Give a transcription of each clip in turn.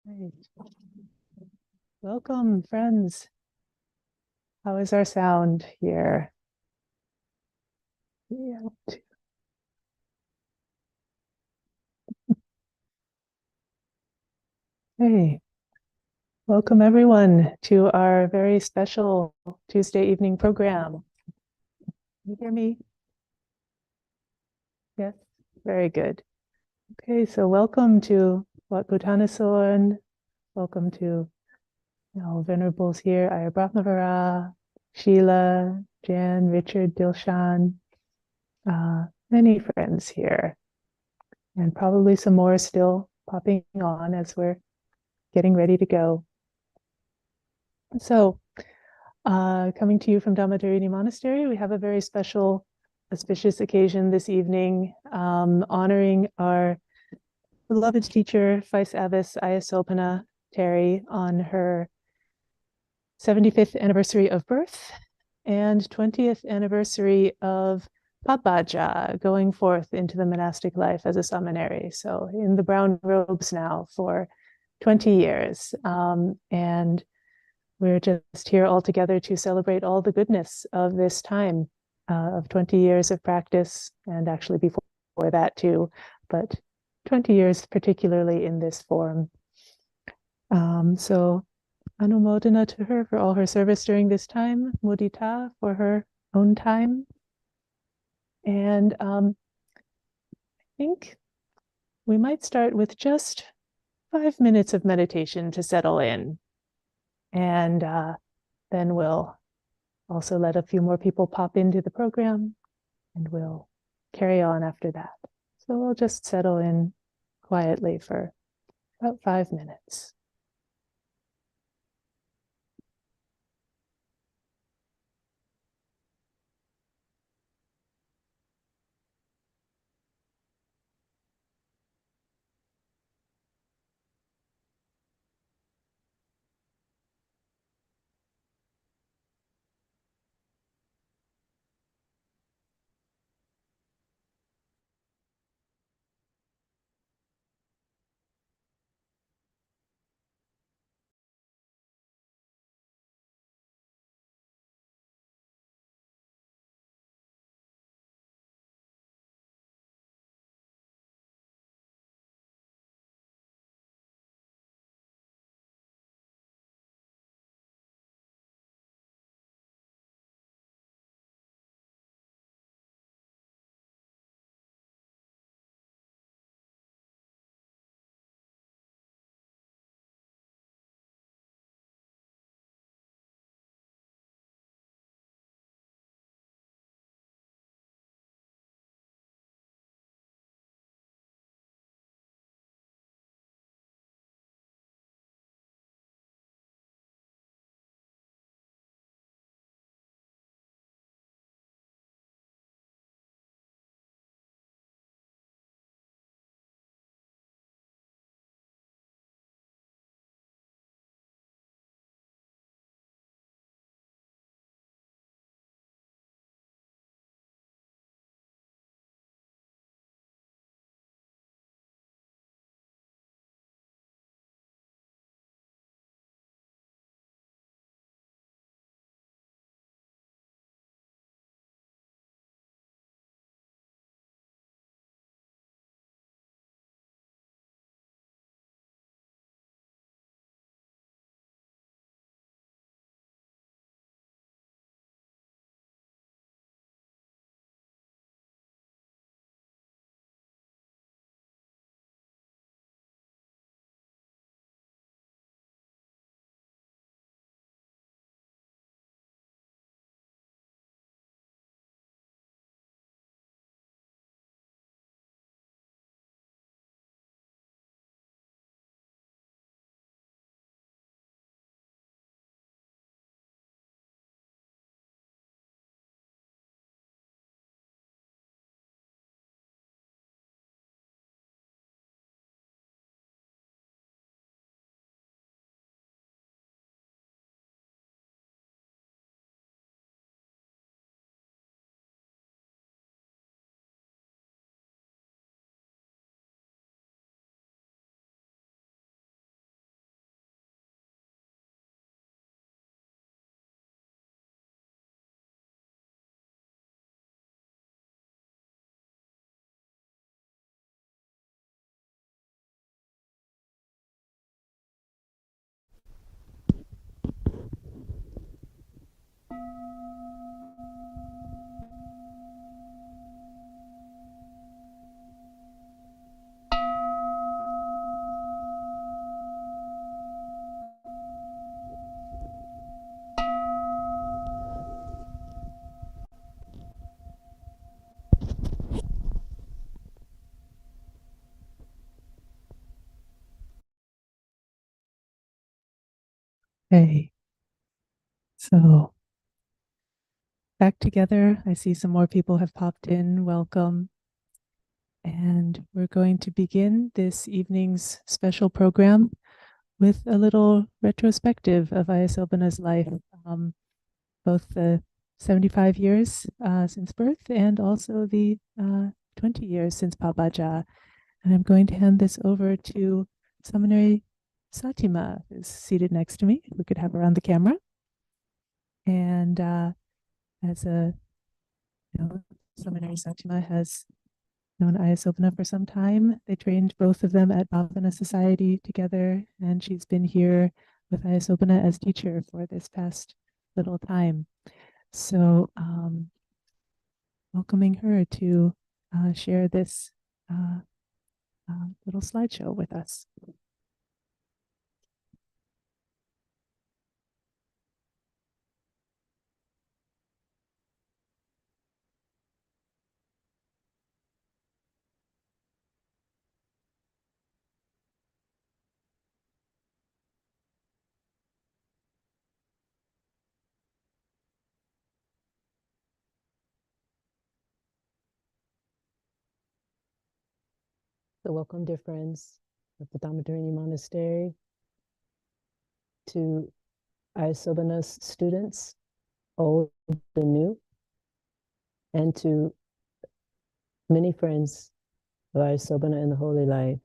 Right. Welcome, friends. How is our sound here? Yeah. Hey, welcome everyone to our very special Tuesday evening program. You hear me? Yes, very good. Okay, so welcome to Wat Bhutanasorn. Welcome to venerables here, Ayya Brahmavara, Sheila, Jan, Richard, Dilshan, many friends here, and probably some more still popping on as we're getting ready to go. So, coming to you from Dhammadharini Monastery, we have a very special, auspicious occasion this evening, honoring our beloved teacher, Vice Abbess Ayya Sobhana Terry, on her 75th anniversary of birth and 20th anniversary of Pabbajja, going forth into the monastic life as a seminary. So in the brown robes now for 20 years. And we're just here all together to celebrate all the goodness of this time of 20 years of practice, and actually before that too, but 20 years particularly in this form. So Anumodana to her for all her service during this time, Mudita for her own time. And I think we might start with just 5 minutes of meditation to settle in. And then we'll also let a few more people pop into the program, and we'll carry on after that. So we'll just settle in quietly for about 5 minutes. Okay, so back together. I see some more people have popped in. Welcome. And we're going to begin this evening's special program with a little retrospective of Ayya Sobhana's life, both the 75 years since birth and also the 20 years since Pabaja. And I'm going to hand this over to Seminary Satima, who's seated next to me. If we could have her on the camera. And as a, Seminary Satima has known Ayya Sobhana for some time. They trained both of them at Bhavana Society together, and she's been here with Ayya Sobhana as teacher for this past little time. So welcoming her to share this little slideshow with us. So welcome, dear friends of the Dhammadharini Monastery, to Ayya Sobhana's students, old and new, and to many friends of Ayya Sobhana in the Holy Life.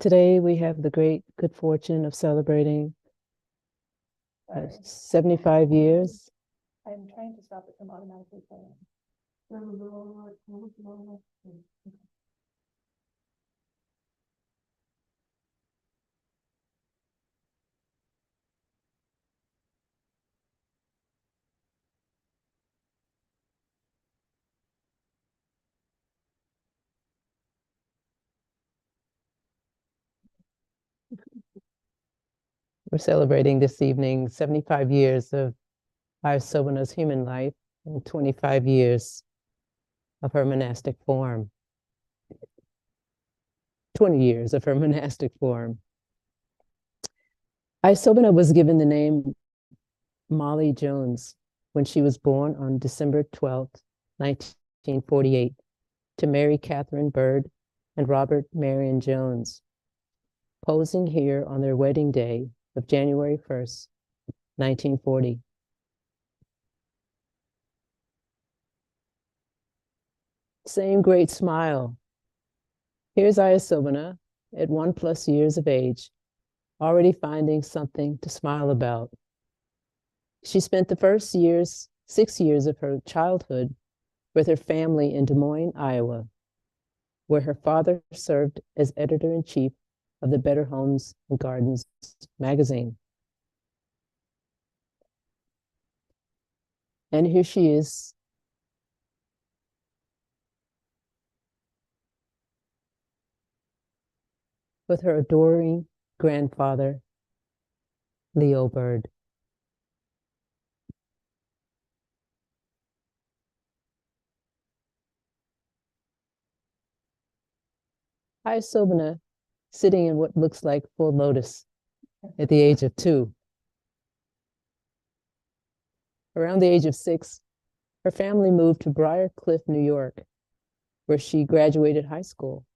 Today we have the great good fortune of celebrating 75 years. I'm trying to stop it from automatically playing. We're celebrating this evening 75 years of Ayya Sobhana's human life and 25 years of her monastic form. 20 years of her monastic form. Ayya Sobhana was given the name Molly Jones when she was born on December 12th, 1948, to Mary Catherine Bird and Robert Marion Jones, posing here on their wedding day of January 1st, 1940. Same great smile. Here's Ayya Sobhana at 1+ years of age, already finding something to smile about. She spent the first 6 years of her childhood with her family in Des Moines, Iowa, where her father served as editor-in-chief of the Better Homes and Gardens magazine. And here she is with her adoring grandfather, Leo Bird. Ayya Sobhana sitting in what looks like full lotus at the age of 2. Around the age of 6, her family moved to Briar Cliff, New York, where she graduated high school.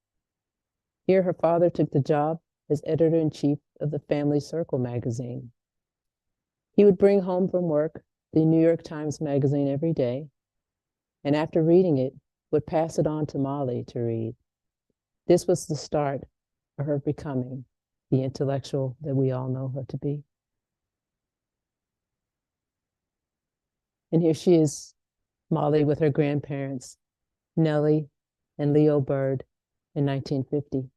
Here, her father took the job as editor-in-chief of the Family Circle magazine. He would bring home from work the New York Times magazine every day, and after reading it, would pass it on to Molly to read. This was the start of her becoming the intellectual that we all know her to be. And here she is, Molly, with her grandparents, Nellie and Leo Bird, in 1950.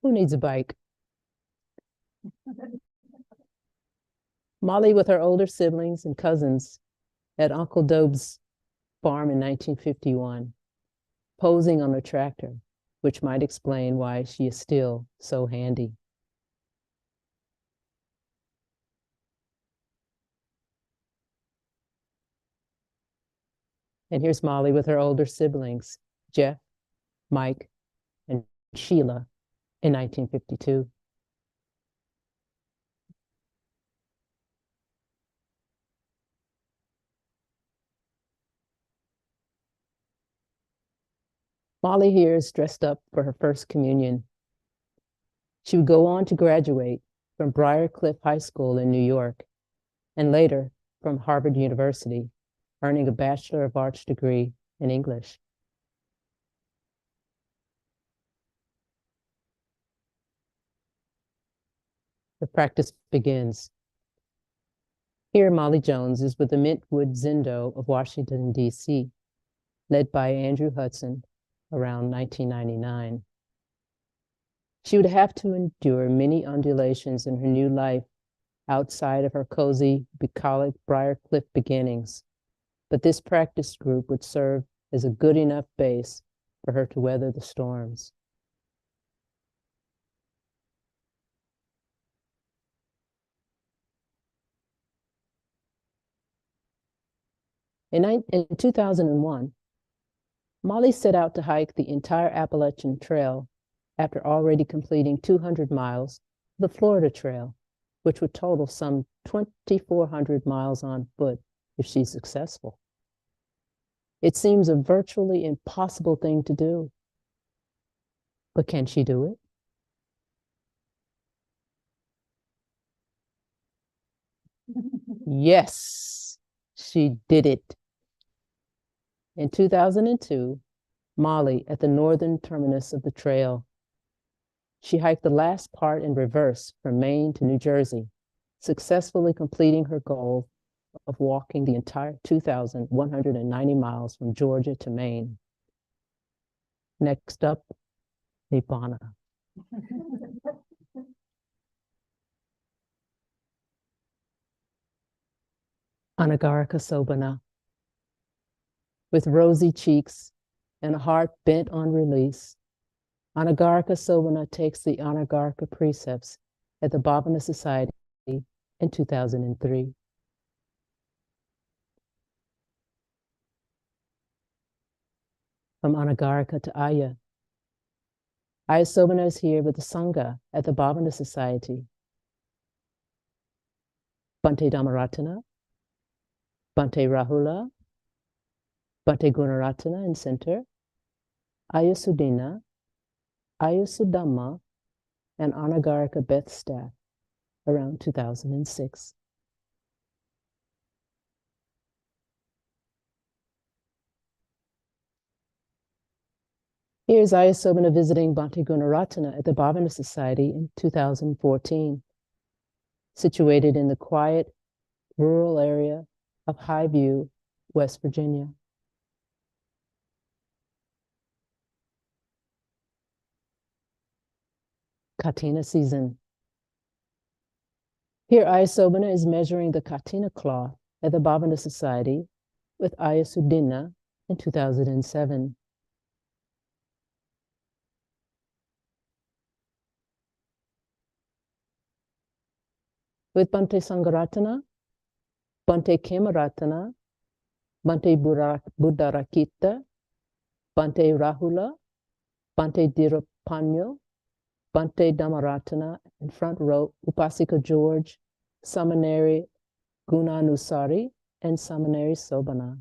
Who needs a bike? Molly with her older siblings and cousins at Uncle Dob's farm in 1951, posing on a tractor, which might explain why she is still so handy. And here's Molly with her older siblings, Jeff, Mike, and Sheila in 1952. Molly here is dressed up for her first communion. She would go on to graduate from Briarcliff High School in New York, and later from Harvard University, earning a Bachelor of Arts degree in English. The practice begins. Here, Molly Jones is with the Mintwood Zindo of Washington, D.C., led by Andrew Hudson around 1999. She would have to endure many undulations in her new life outside of her cozy, bucolic Briarcliff beginnings, but this practice group would serve as a good enough base for her to weather the storms. In 2001, Molly set out to hike the entire Appalachian Trail after already completing 200 miles of the Florida Trail, which would total some 2,400 miles on foot if she's successful. It seems a virtually impossible thing to do. But can she do it? Yes, she did it. In 2002, Molly at the northern terminus of the trail. She hiked the last part in reverse from Maine to New Jersey, successfully completing her goal of walking the entire 2,190 miles from Georgia to Maine. Next up, Nibbana. Anagarika Sobhana. With rosy cheeks and a heart bent on release, Anagarika Sobhana takes the Anagarika precepts at the Bhavana Society in 2003. From Anagarika to Ayya. Ayya Sobhana is here with the Sangha at the Bhavana Society. Bhante Dhammaratana, Bhante Rahula, Bhante Gunaratana in center, Ayya Sudina, Ayya Sudhamma, and Anagarika Beth staff around 2006. Here's Ayya Sobhana visiting Bhante Gunaratana at the Bhavana Society in 2014, situated in the quiet, rural area of Highview, West Virginia. Kālena season. Here, Ayya Sobhana is measuring the Kālena cloth at the Bhavana Society with Ayya Sudina in 2007. With Bhante Sangaratana, Bhante Kemaratana, Bhante Buddharakita, Bhante Rahula, Bhante Dhiropanyo, Bhante Dhammaratana, in front row, Upasika George, Samaneri Gunanusari, and Samaneri Sobhana.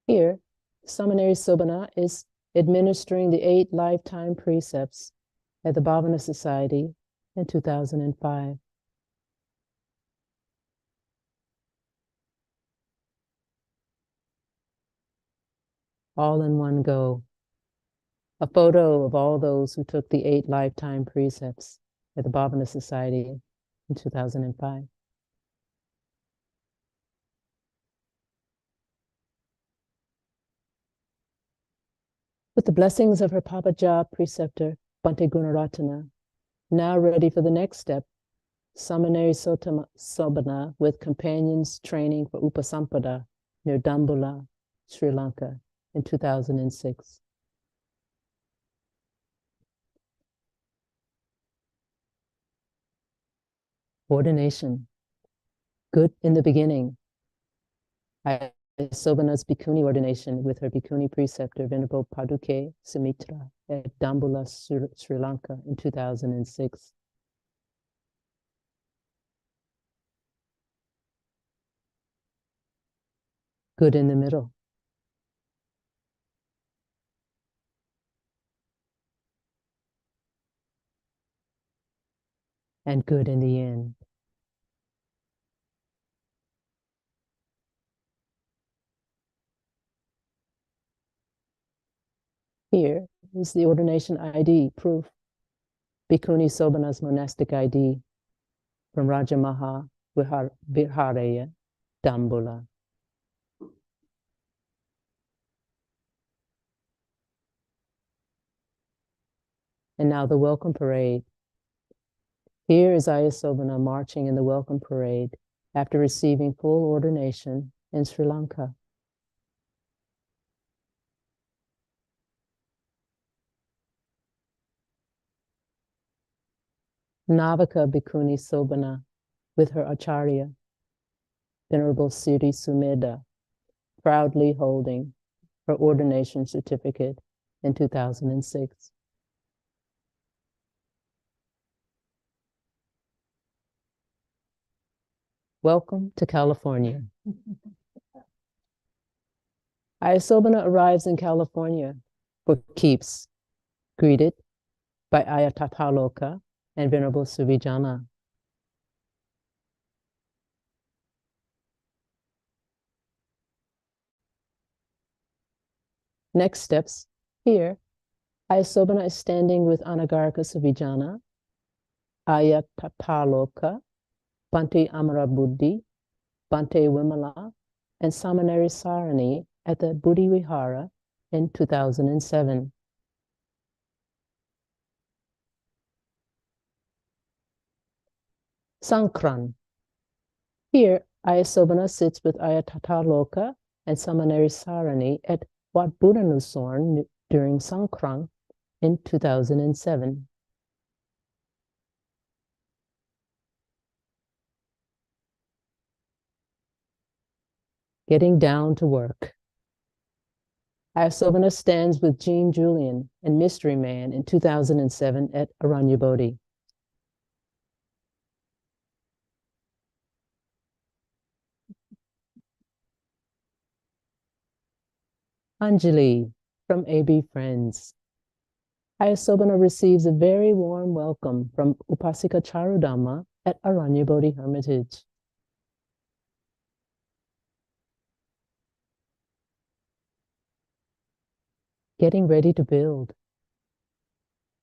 Here, Samaneri Sobhana is administering the 8 lifetime precepts at the Bhavana Society in 2005. All in one go. A photo of all those who took the 8 lifetime precepts at the Bhavana Society in 2005. With the blessings of her Papaja preceptor, Bhante Gunaratana, now ready for the next step, Samaneri Sobhana with companions training for Upasampada near Dambulla, Sri Lanka in 2006. Ordination. Good in the beginning. Ayya Sobhana's Bhikkhuni ordination with her Bhikkhuni preceptor, Venerable Paduke Sumitra at Dambulla, Sri Lanka in 2006. Good in the middle. And good in the end. Here is the ordination ID proof. Bhikkhuni Sobhana's monastic ID from Rajamaha Viharaya, Dambulla. And now the welcome parade. Here is Ayya Sobhana marching in the welcome parade after receiving full ordination in Sri Lanka. Navaka Bhikkhuni Sobhana with her Acharya, Venerable Siri Sumedha, proudly holding her ordination certificate in 2006. Welcome to California. Ayya Sobhana arrives in California for keeps, greeted by Ayya Tataloka and Venerable Suvijana. Next steps. Here, Ayya Sobhana is standing with Anagarika Suvijana, Ayya Tataloka, Bhante Amarabuddhi, Bhante Wimala, and Samaneri Sarani at the Buddhi Vihara in 2007. Sankran. Here, Ayya Sobhana sits with Ayya Tataloka and Samaneri Sarani at Wat Buddhanusorn during Sankran in 2007. Getting down to work. Ayya Sobhana stands with Jean Julian and Mystery Man in 2007 at Aranya Bodhi. Anjali from AB Friends. Ayya Sobhana receives a very warm welcome from Upasika Charudhamma at Aranya Bodhi Hermitage. Getting ready to build.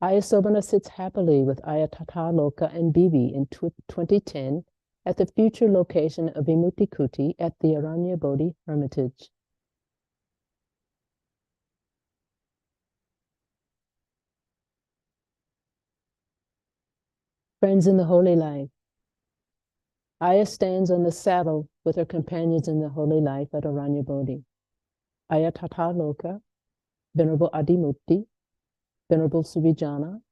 Ayya Sobhana sits happily with Ayya Tataloka and Bibi in 2010 at the future location of Vimukti Kuti at the Aranya Bodhi Hermitage. Friends in the holy life. Ayya stands on the saddle with her companions in the holy life at Aranya Bodhi. Ayya Tataloka, Venerable Adimukti, Venerable Suvijana,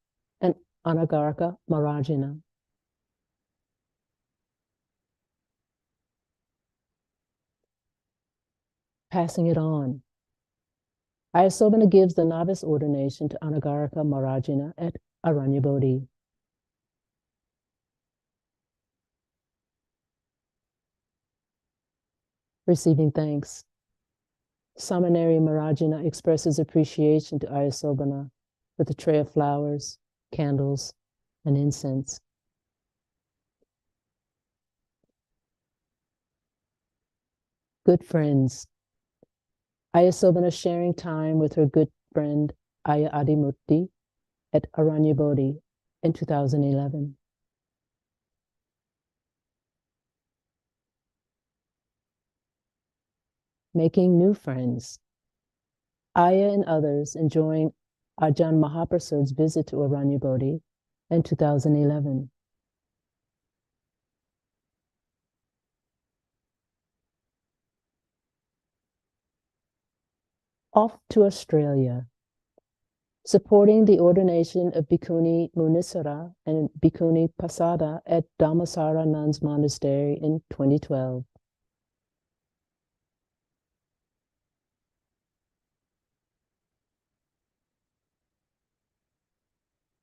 and Anagarika Marajina. Passing it on. Ayya Sobhana gives the novice ordination to Anagarika Marajina at Aranya Bodhi. Receiving thanks. Samaneri Marajina expresses appreciation to Ayya Sobhana with a tray of flowers, candles, and incense. Good friends. Ayya Sobhana sharing time with her good friend Ayya Adimukti at Aranya Bodhi in 2011. Making new friends. Ayya and others enjoying Ajahn Mahaprasad's visit to Aranyabodhi in 2011. Off to Australia, supporting the ordination of Bhikkhuni Munisara and Bhikkhuni Pasada at Dhammasākacchā Monastery in 2012.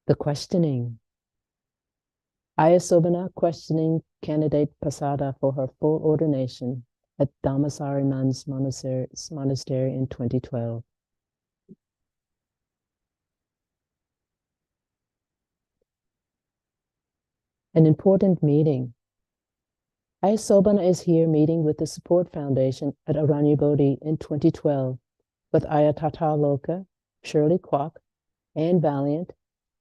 The questioning. Ayya Sobhana questioning candidate Pasada for her full ordination at Dhammasākacchā Monastery in 2012. An important meeting. Ayya Sobhana is here meeting with the Support Foundation at Aranyabodhi in 2012 with Ayya Tataloka, Shirley Kwok, Anne Valiant,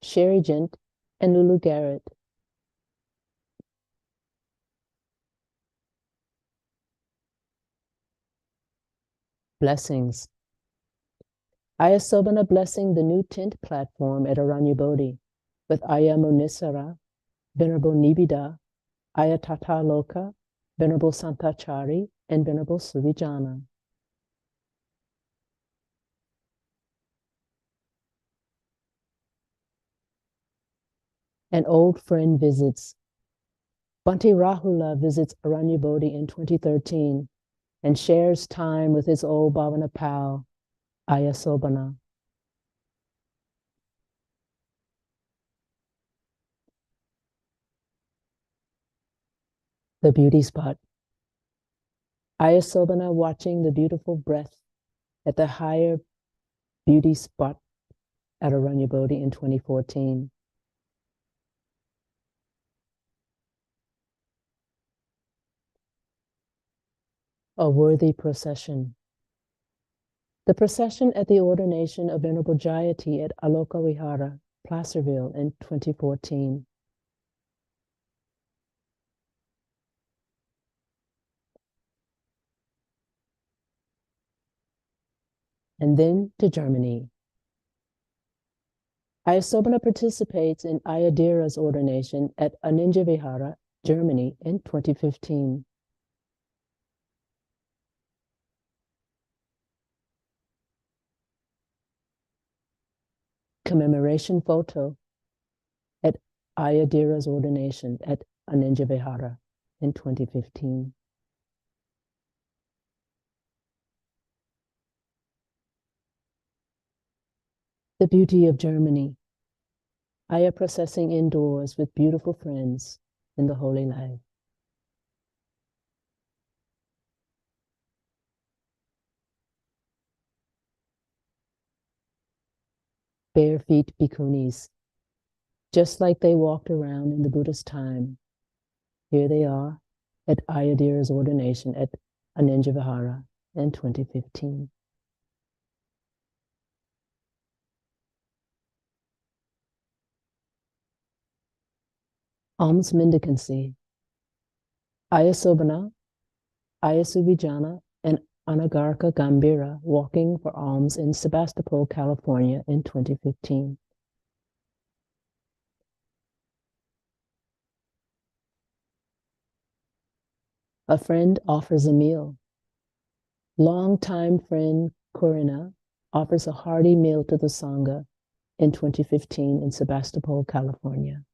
Sherry Gent, and Lulu Garrett. Blessings. Ayya Sobhana blessing the new tent platform at Aranyabodhi with Ayya Munisara, Venerable Nibida, Ayya Tataloka, Venerable Santachari, and Venerable Suvijana. An old friend visits. Bhante Rahula visits Aranyabodhi in 2013 and shares time with his old Bhavana pal, Ayya Sobhana. The beauty spot. Ayya Sobhana watching the beautiful breath at the higher beauty spot at Aranyabodhi in 2014. A worthy procession. The procession at the ordination of Venerable Jayati at Aloka Vihara, Placerville in 2014. And then to Germany. Ayya Sobhana participates in Ayadira's ordination at Aninja Vihara, Germany in 2015. Commemoration photo at Ayadira's ordination at Aninja Vihara in 2015. The beauty of Germany. Ayya processing indoors with beautiful friends in the Holy Life. Bare feet bhikkhunis, just like they walked around in the Buddha's time. Here they are at Ayadira's ordination at Aninja Vihara in 2015. Alms mendicancy. Ayya Sobhana, Ayya Suvijana, and Anagarika Gambira walking for alms in Sebastopol, California in 2015. A friend offers a meal. Longtime friend Corina offers a hearty meal to the Sangha in 2015 in Sebastopol, California.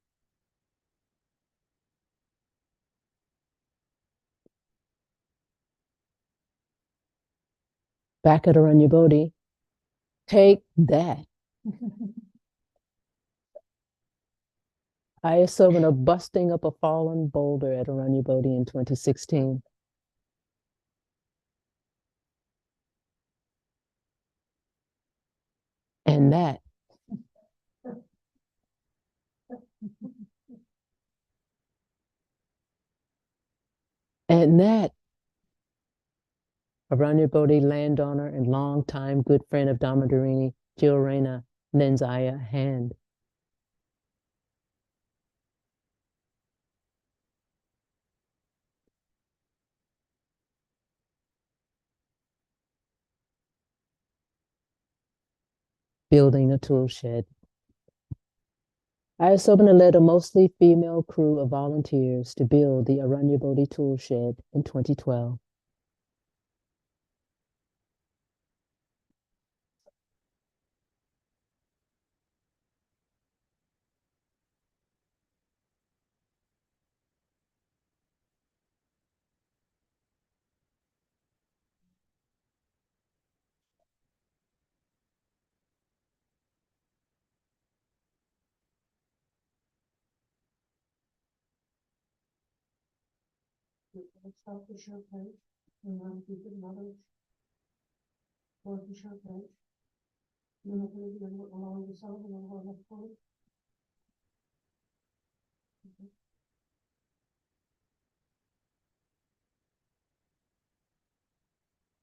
Back at Aranyabodhi, take that. Ayya Sobhana busting up a fallen boulder at Aranyabodhi in 2016. And that. And that. Aranyabodhi landowner and longtime good friend of Dhammadharini, Jill Rayna, lends Ayya a hand. building a tool shed. Ayya Sobhana led a mostly female crew of volunteers to build the Aranyabodhi tool shed in 2012.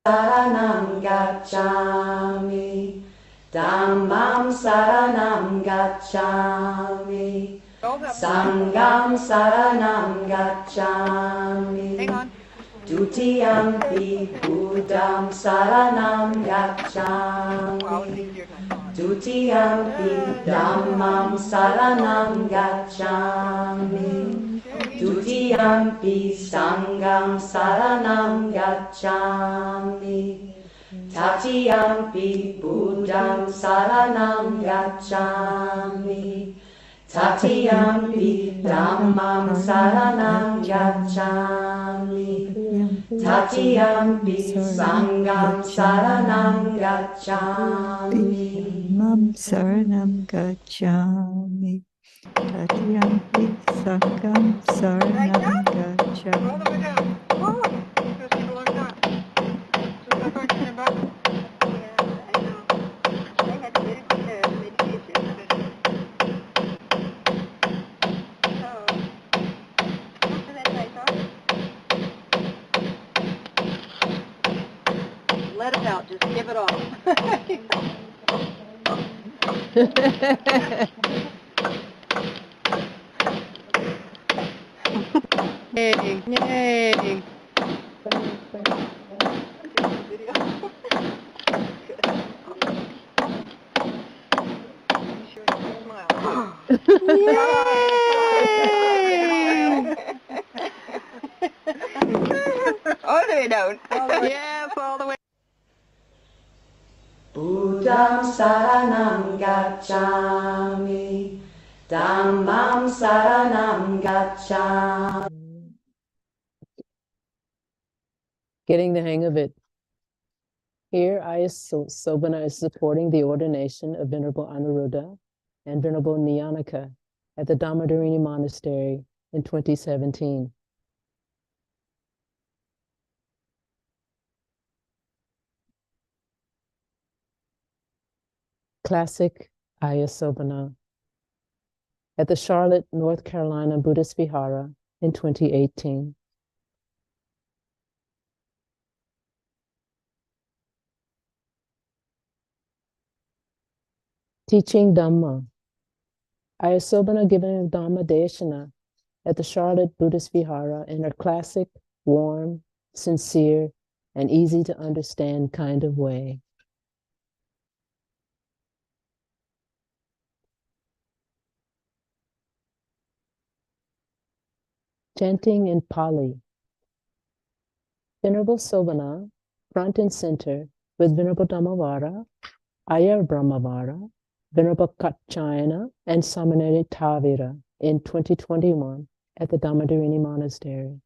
Saranam gacchami, dhammam saranam gacchami, sangham saranam gacchami, dutiyampi buddham saranam gacchami, dutiyampi dhammam saranam gacchami, dutiyampi sangham saranam gacchami, tatiyampi buddham saranam gacchami, tatiyampi dhammam saranam gacchami, tatiyampi sangham saranam gacchami. Dhammam saranam gacchami. Tatiyampi sangham saranam gacchami. Let it out, just give it all. Yay, yay. Oh, they don't. Yes, all the way. Buddham saranam gacchami, dhammam saranam gacchami. Getting the hang of it. Here, Ayya Sobhana is supporting the ordination of Venerable Anuruddha and Venerable Nyanaka at the Dhammadharini Monastery in 2017. Classic Ayya Sobhana at the Charlotte, North Carolina Buddhist Vihara in 2018. Teaching Dhamma. Ayya Sobhana giving Dhamma Deshana at the Charlotte Buddhist Vihara in her classic, warm, sincere, and easy to understand kind of way. Chanting in Pali. Venerable Sobhana, front and center, with Venerable Dhammavara, Ayya Brahmavara, Venerable Kālena, and Samaneri Tavira in 2021 at the Dhammadharini Monastery.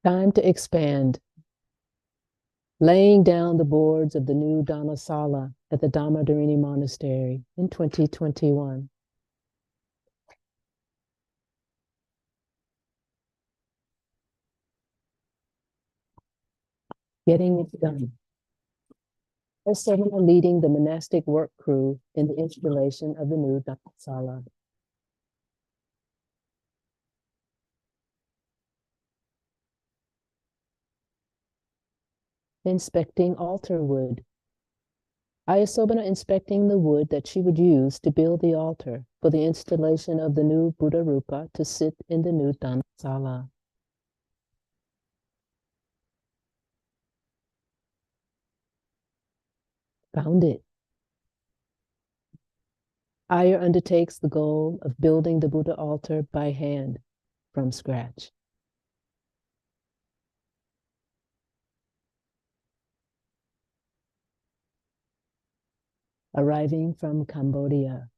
Time to expand. Laying down the boards of the new Dhammasāla at the Dhammadharini Monastery in 2021. Getting it done. Ayya Sobhana leading the monastic work crew in the installation of the new Dhammasāla. Inspecting altar wood. Ayya Sobhana inspecting the wood that she would use to build the altar for the installation of the new Buddha Rupa to sit in the new Dhammasāla. Found it. Ayya undertakes the goal of building the Buddha altar by hand from scratch. Arriving from Cambodia,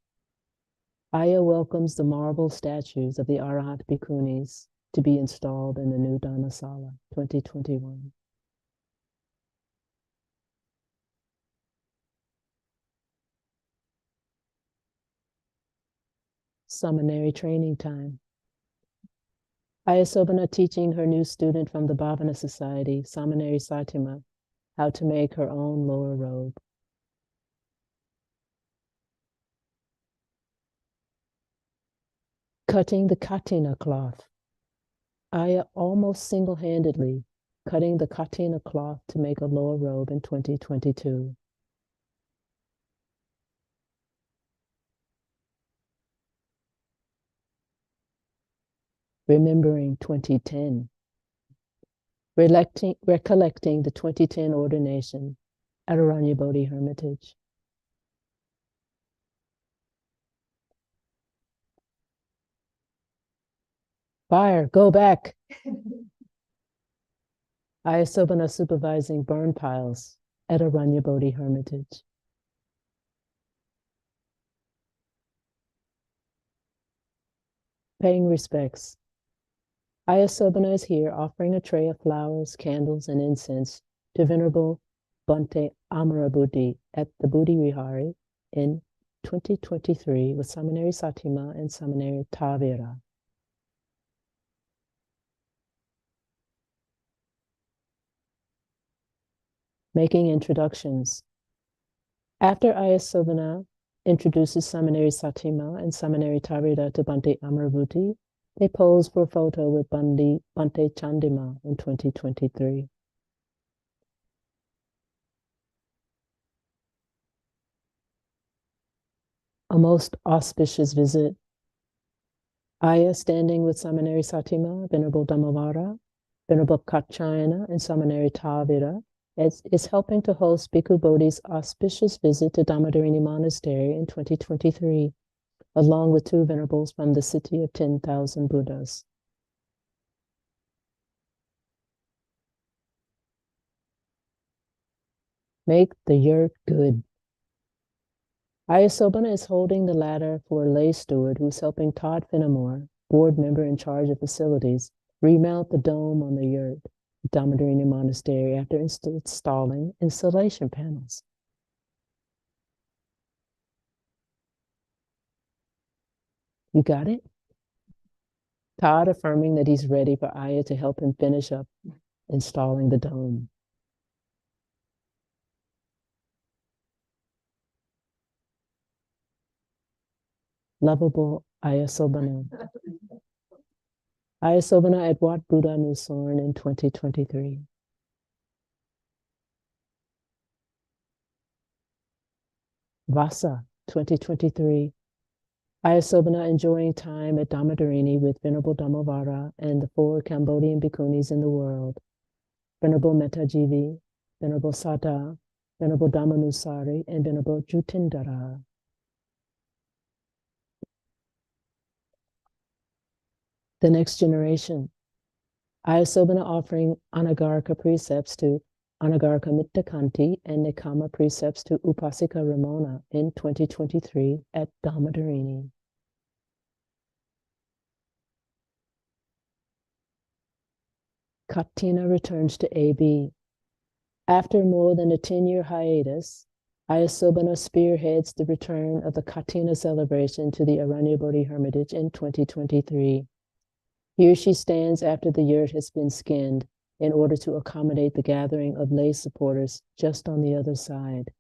Ayya welcomes the marble statues of the Arhat Bhikkhunis to be installed in the new Dhammasāla 2021. Seminary training time. Ayya Sobhana teaching her new student from the Bhavana Society, Seminary Satima, how to make her own lower robe. Cutting the Kālena cloth. Ayya almost single-handedly cutting the Kālena cloth to make a lower robe in 2022. Remembering 2010. Recollecting the 2010 ordination at Aranya Bodhi Hermitage. Fire, go back. Ayya Sobhana supervising burn piles at Aranya Bodhi Hermitage. Paying respects. Ayya Sobhana is here offering a tray of flowers, candles, and incense to Venerable Bhante Amarabuddhi at the Buddhi Vihari in 2023 with Seminary Satima and Seminary Tavira. Making introductions. After Ayya Sobhana introduces Seminary Satima and Seminary Tavira to Bhante Amarabuddhi, they pose for a photo with Bhante Chandima in 2023. A most auspicious visit. Ayya standing with Seminary Satima, Venerable Dhammavara, Venerable Kālena, and Seminary Tavira is helping to host Bhikkhu Bodhi's auspicious visit to Dhammadharini Monastery in 2023, along with two venerables from the city of 10,000 Buddhas. Make the yurt good. Ayya Sobhana is holding the ladder for a lay steward who's helping Todd Finnemore, board member in charge of facilities, remount the dome on the yurt at Dhammadharini Monastery after installing installation panels. You got it? Todd affirming that he's ready for Ayya to help him finish up installing the dome. Lovable Ayya Sobhana. Ayya Sobhana at Wat Buddha Nusorn in 2023. Vasa 2023. Ayya Sobhana enjoying time at Dhammadharini with Venerable Dhammavara and the 4 Cambodian bhikkhunis in the world, Venerable Metajivi, Venerable Sada, Venerable Dhammanusari, and Venerable Jutindara. The next generation. Ayya Sobhana offering Anagarika precepts to Anagarika Mittakanti and Nekama precepts to Upasika Ramona in 2023 at Dhammadharini. Kālena returns to AB. After more than a 10-year hiatus, Ayya Sobhana spearheads the return of the Kālena celebration to the Aranya Bodhi Hermitage in 2023. Here she stands after the yurt has been skinned in order to accommodate the gathering of lay supporters just on the other side.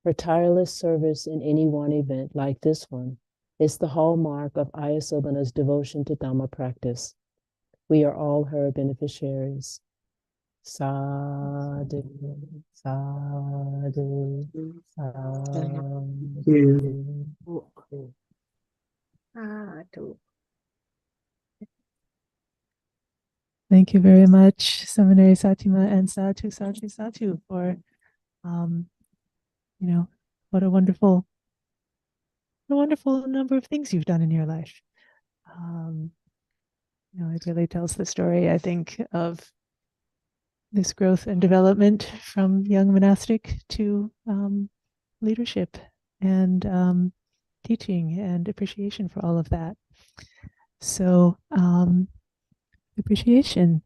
Her tireless service in any one event like this one is the hallmark of Ayya Sobhana's devotion to Dhamma practice. We are all her beneficiaries. Sadhu, sadhu, sadhu. Thank you very much, Seminary Satima and Sadhu, Sadhu, Sadhu, for what a wonderful number of things you've done in your life. It really tells the story, I think, of this growth and development from young monastic to leadership and teaching and appreciation for all of that. So, appreciation.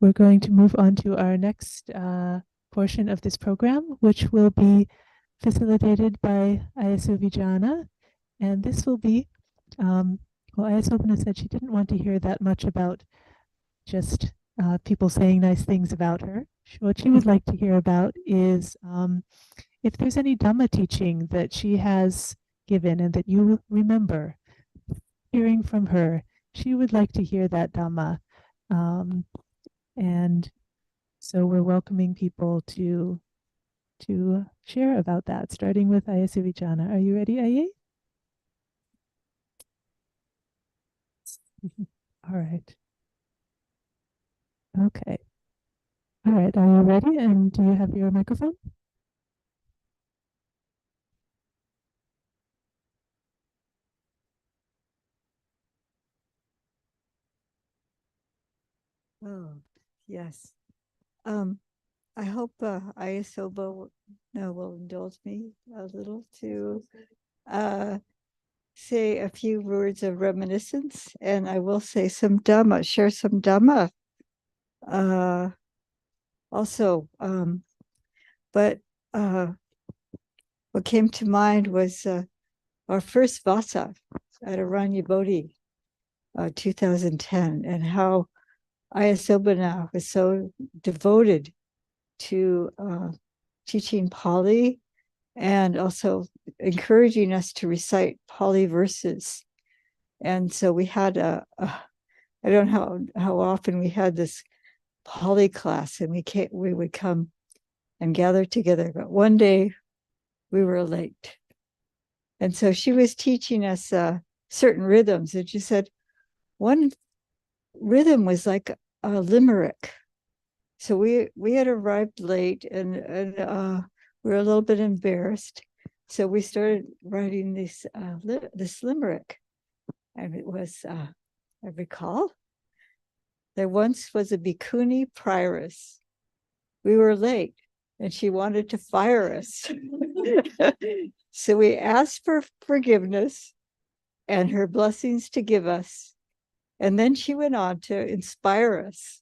We're going to move on to our next portion of this program, which will be facilitated by Ayya Sobhana. And this will be, Ayya Sobhana said she didn't want to hear that much about just people saying nice things about her. What she would like to hear about is if there's any Dhamma teaching that she has given and that you remember hearing from her, she would like to hear that Dhamma. And so we're welcoming people to share about that, starting with Ayya Sobhana. Are you ready, Ayya? All right. Okay. All right. Are you ready? And do you have your microphone? Oh, yes. I hope Ayya Sobhana will indulge me a little to say a few words of reminiscence, and I will say some Dhamma, share some Dhamma. Also, but what came to mind was our first Vasa at Aranya Bodhi, 2010, and how Ayya Sobhana was so devoted to teaching Pali and also encouraging us to recite Pali verses. And so we had I don't know how often we had this Pali class, and we would come and gather together. But one day we were late. And so she was teaching us certain rhythms. And she said one rhythm was like a limerick. So we had arrived late, and we were a little bit embarrassed. So we started writing this limerick. And it was, I recall, there once was a bhikkhuni prioress. We were late, and she wanted to fire us. So we asked for forgiveness and her blessings to give us. And then she went on to inspire us.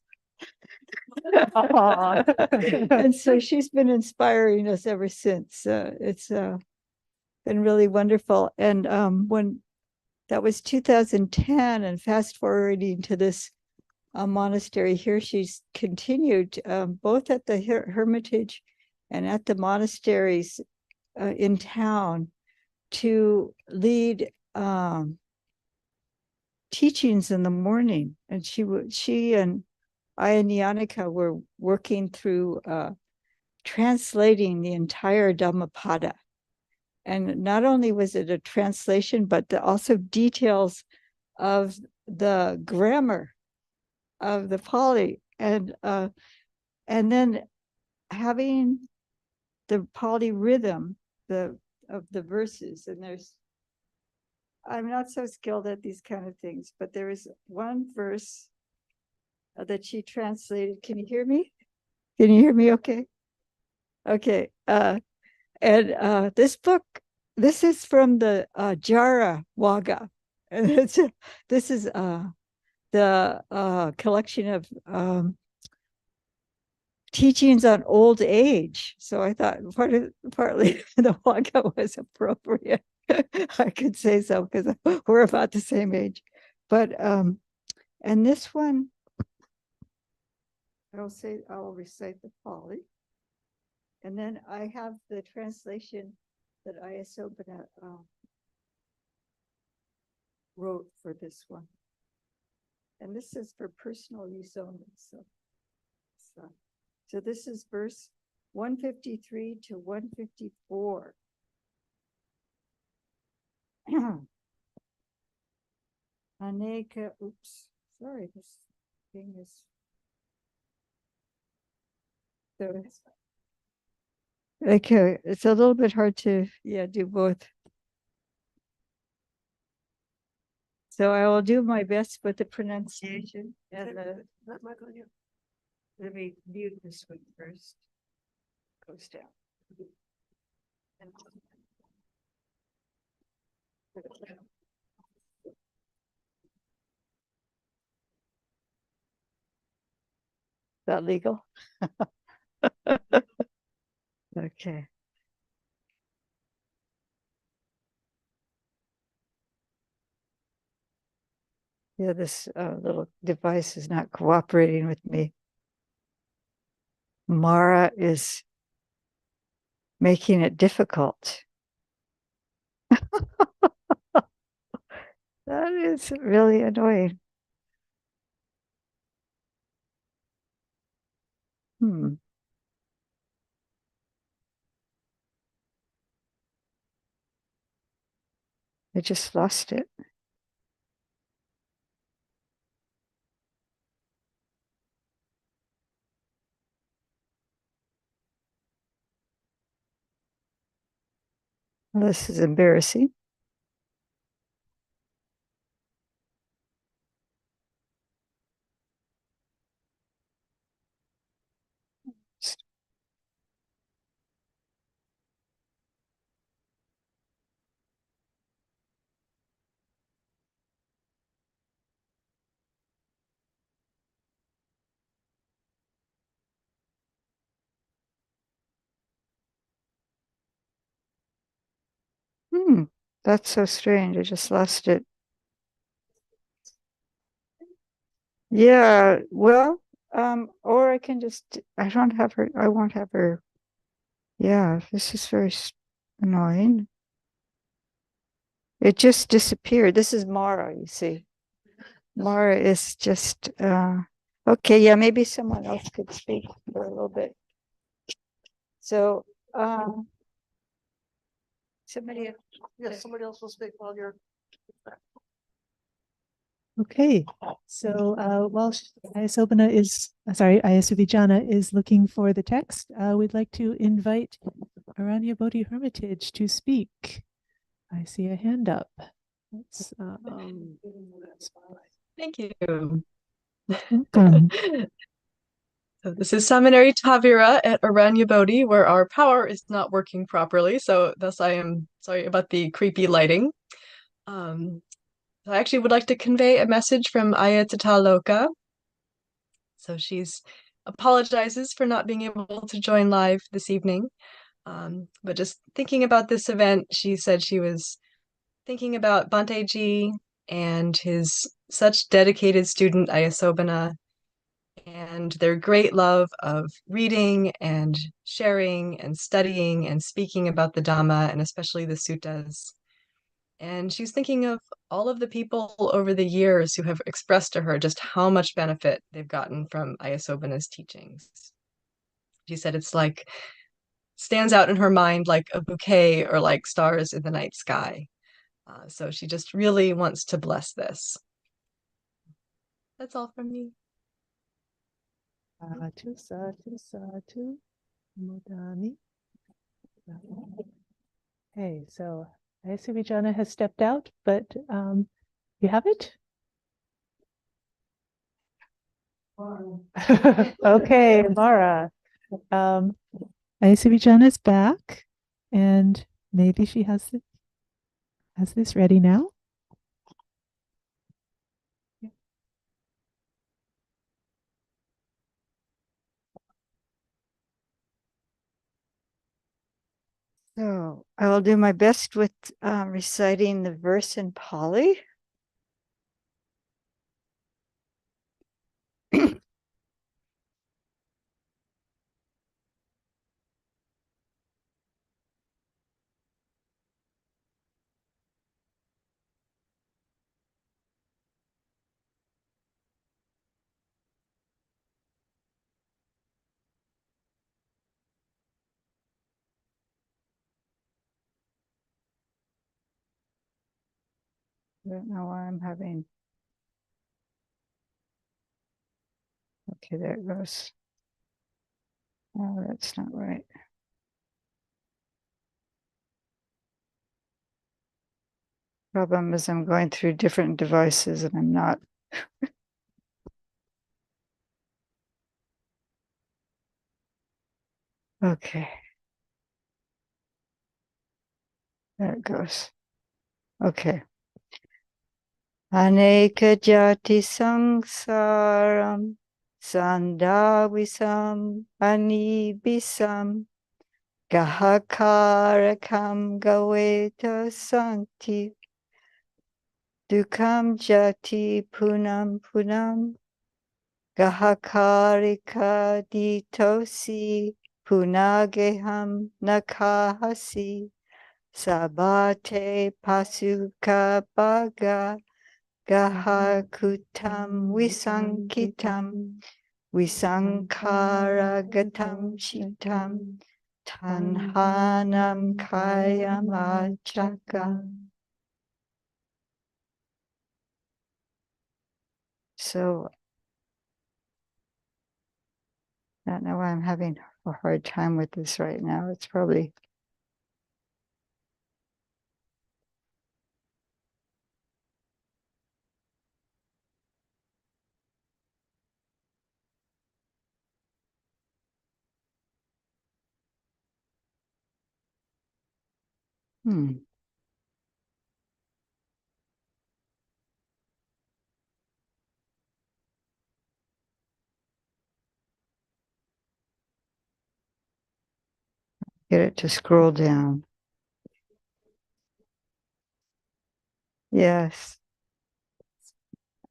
And so she's been inspiring us ever since. It's been really wonderful. And when that was 2010, and fast forwarding to this monastery here, she's continued both at the Hermitage and at the monasteries in town to lead teachings in the morning. And she and Ayya Nyanika were working through translating the entire Dhammapada. And not only was it a translation, but also details of the grammar of the Pali, and then having the Pali rhythm of the verses. And I'm not so skilled at these kind of things, but there is one verse that she translated. Can you hear me? Can you hear me okay? Okay. And this is from the Jara Waga. And this is the collection of teachings on old age. So I thought partly the Waga was appropriate. I could say so because we're about the same age. But and this one, I'll recite the Pali. And then I have the translation that Ayya Sobhana wrote for this one. And this is for personal use only. So this is verse 153 to 154. Aneka, sorry, this thing is. So Okay, it's a little bit hard to, do both. So I will do my best with the pronunciation and let me mute this one first. Goes down. That legal? Okay. Yeah, this little device is not cooperating with me. Mara is making it difficult. That is really annoying. I just lost it. Well, this is embarrassing. That's so strange. I just lost it. Yeah, well, or I can just, I don't have her, I won't have her. Yeah, this is very annoying. It just disappeared. This is Mara, you see. Mara is just, okay, yeah, maybe someone else could speak for a little bit. So, somebody else will speak while you're. Okay, so while Ayya Sobhana is looking for the text, we'd like to invite Aranya Bodhi Hermitage to speak. I see a hand up. Let's, Thank you. welcome. So this is Seminary Tavira at Aranya Bodhi, where our power is not working properly. So thus I am sorry about the creepy lighting. I actually would like to convey a message from Ayya Loka. So she's apologizes for not being able to join live this evening. But just thinking about this event, she said she was thinking about Bante and his such dedicated student Ayya Sobhana, and their great love of reading and sharing and studying and speaking about the Dhamma, and especially the suttas. And she's thinking of all of the people over the years who have expressed to her just how much benefit they've gotten from Ayya Sobhana's teachings. She said it's like, stands out in her mind like a bouquet or like stars in the night sky. So she just really wants to bless this. That's all from me. Okay, so Ayya Sobhana has stepped out, but you have it? Okay, Mara. Ayya Sobhana is back, and maybe she has this ready now. So I will do my best with reciting the verse in Pali. I don't know why I'm having. Okay, there it goes. Oh, that's not right. Problem is I'm going through different devices and I'm not. Okay. There it goes. Okay. Aneka jati samsaram sandavisam anibisam gahakarakam gaveta sankti dukam jati punam punam gahakarika ditosi punageham nakahasi sabate pasuka baga gahakutam visankitam visankaragatam shitam tanhanam kayamachaka. So I don't know why I'm having a hard time with this right now. It's probably get it to scroll down. Yes.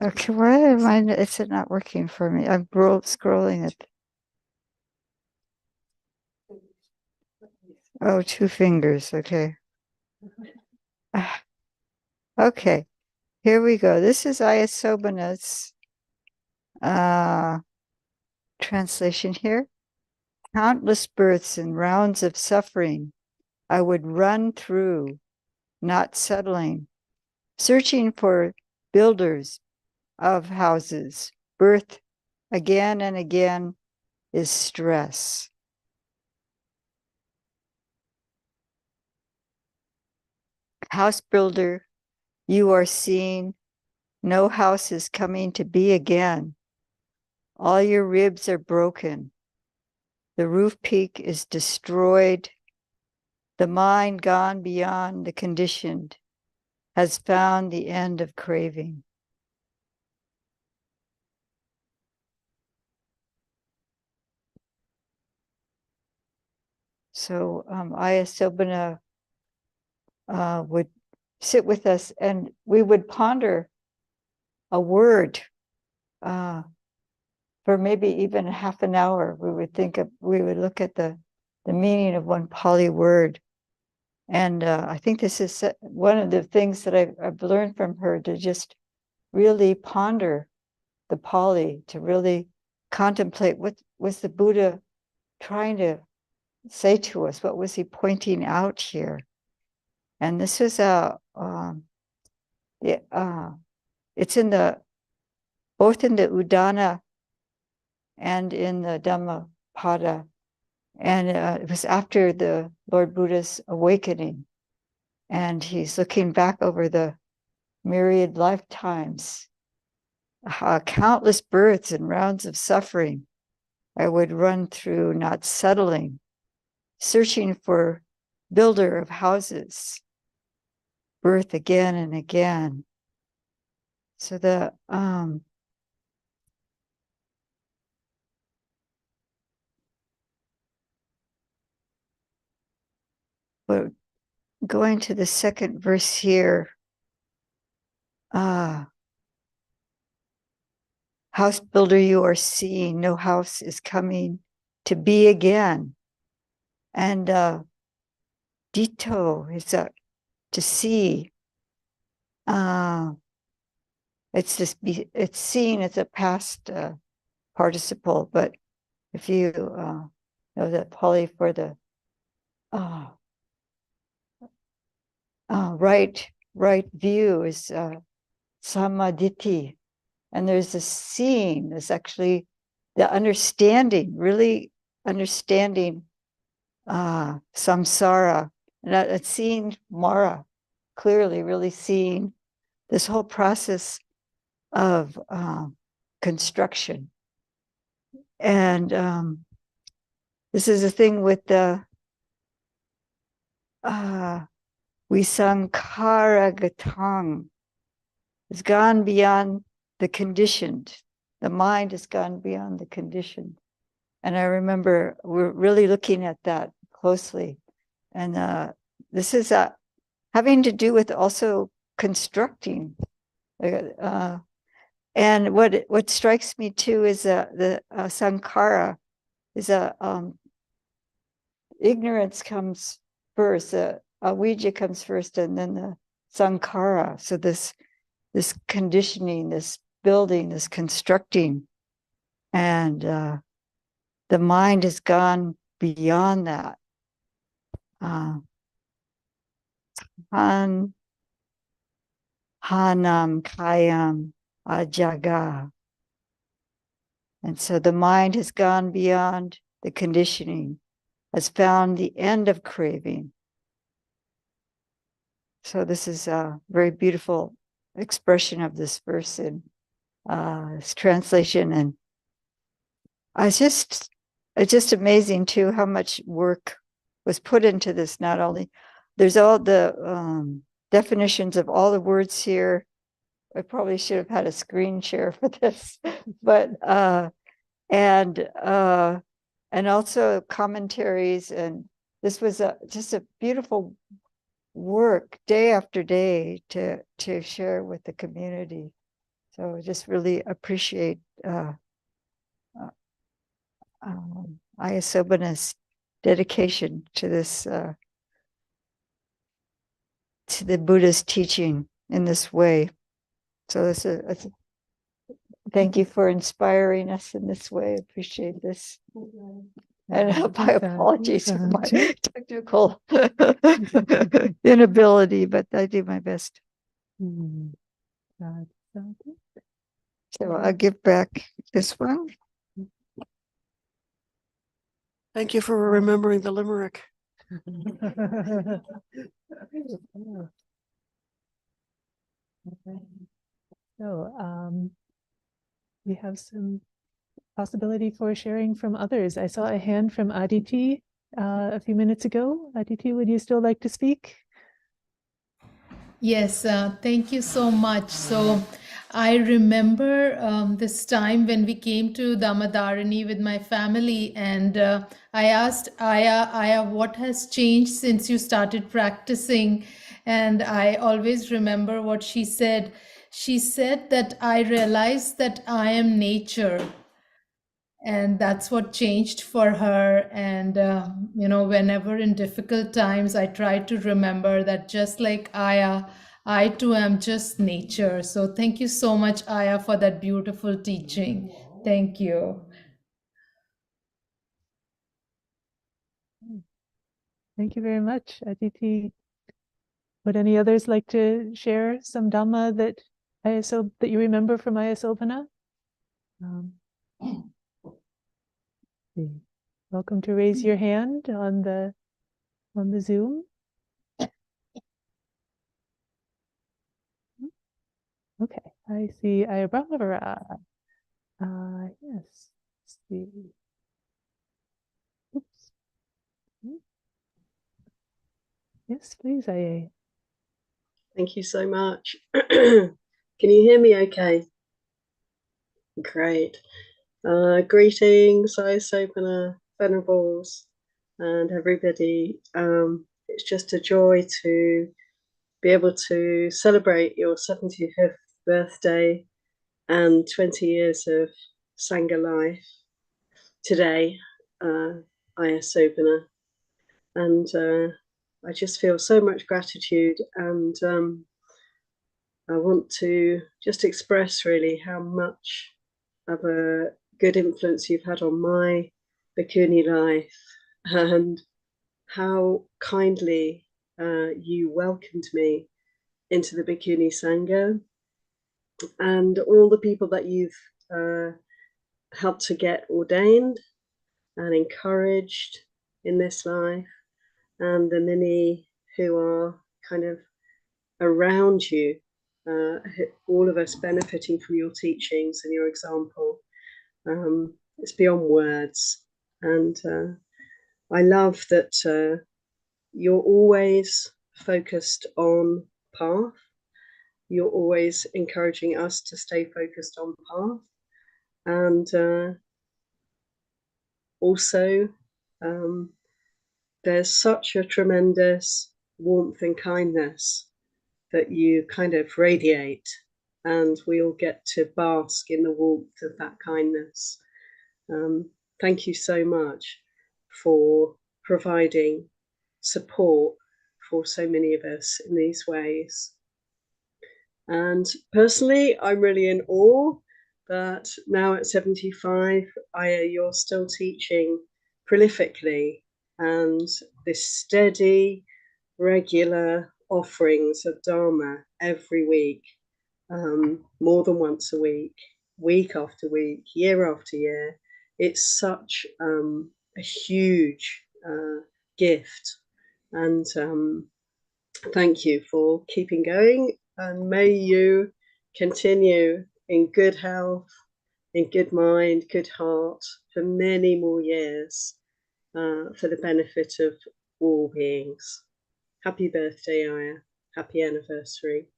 Okay, why am I? Is it not working for me? I'm scrolling it. Oh, 2 fingers. Okay. Okay. Here we go. This is Ayya Sobhana's translation here. Countless births and rounds of suffering I would run through, not settling, searching for builders of houses. Birth again and again is stress. House builder, you are seeing no house is coming to be again. All your ribs are broken. The roof peak is destroyed. The mind gone beyond the conditioned has found the end of craving. So Ayya Sobhana would sit with us and we would ponder a word for maybe even half an hour. We would look at the meaning of one Pali word. And I think this is one of the things that I've learned from her, to just really ponder the Pali, to really contemplate what was the Buddha trying to say to us, what was he pointing out here. And this is it's in both in the Udana and in the Dhammapada. And it was after the Lord Buddha's awakening. And he's looking back over the myriad lifetimes, countless births and rounds of suffering I would run through, not settling, searching for builder of houses, birth again and again. So but going to the second verse here, house builder, you are seeing no house is coming to be again. And dito is to see. It's seen as a past participle, but if you know that Pali for the right view is samaditi, and there's a seeing. There's actually the understanding, really understanding samsara, and seeing Mara, clearly, really seeing this whole process of construction. And this is the thing with the visankharagatang. It's gone beyond the conditioned. The mind has gone beyond the conditioned. And I remember we're really looking at that closely. And this is having to do with also constructing. And what strikes me too is the sankhara is ignorance comes first, avijja comes first, and then the sankhara. So this conditioning, this building, this constructing, and the mind has gone beyond that. Hanam kayam ajaga. And so the mind has gone beyond the conditioning, has found the end of craving. So this is a very beautiful expression of this verse in its translation. And it's just amazing too how much work was put into this. Not only there's all the definitions of all the words here. I probably should have had a screen share for this, but and also commentaries. And this was just a beautiful work day after day to share with the community. So I just really appreciate Ayya Sobhana's dedication to this, to the Buddha's teaching in this way. So thank you for inspiring us in this way. I appreciate this. And my apologies for my technical inability, but I do my best. So I'll give back this one. Thank you for remembering the limerick. So we have some possibility for sharing from others. I saw a hand from Aditi a few minutes ago. Aditi, would you still like to speak? Yes, thank you so much. So I remember this time when we came to Dhammadharini with my family, and I asked Ayya, what has changed since you started practicing? And I always remember what she said. She said that I realized that I am nature. And that's what changed for her. And, whenever in difficult times, I try to remember that just like Ayya, I too am just nature. So thank you so much, Ayya, for that beautiful teaching. Thank you. Thank you very much, Aditi. Would any others like to share some Dhamma that you remember from Ayya Sobhana? Welcome to raise your hand on the Zoom. Okay, I see Ayya Brahmavara. Yes. Let's see. Oops. Yes, please, Ayya. Thank you so much. Can you hear me okay? Great. Greetings, Ayya Sobhana, Venerables, and everybody. It's just a joy to be able to celebrate your 75th birthday and 20 years of Sangha life today, Ayya Sobhana. And I just feel so much gratitude, and I want to just express really how much of a good influence you've had on my bhikkhuni life, and how kindly you welcomed me into the Bhikkhuni Sangha, and all the people that you've helped to get ordained and encouraged in this life, and the many who are kind of around you, all of us benefiting from your teachings and your example. It's beyond words. And I love that you're always focused on path. You're always encouraging us to stay focused on path. And also, there's such a tremendous warmth and kindness that you kind of radiate, and we all get to bask in the warmth of that kindness. Thank you so much for providing support for so many of us in these ways. And personally, I'm really in awe that now at 75, Ayya, you're still teaching prolifically, and this steady, regular offerings of Dharma every week, more than once a week after week, year after year. It's such a huge gift. And thank you for keeping going, and may you continue in good health, in good mind, good heart for many more years, for the benefit of all beings. Happy birthday, Ayya. Happy anniversary.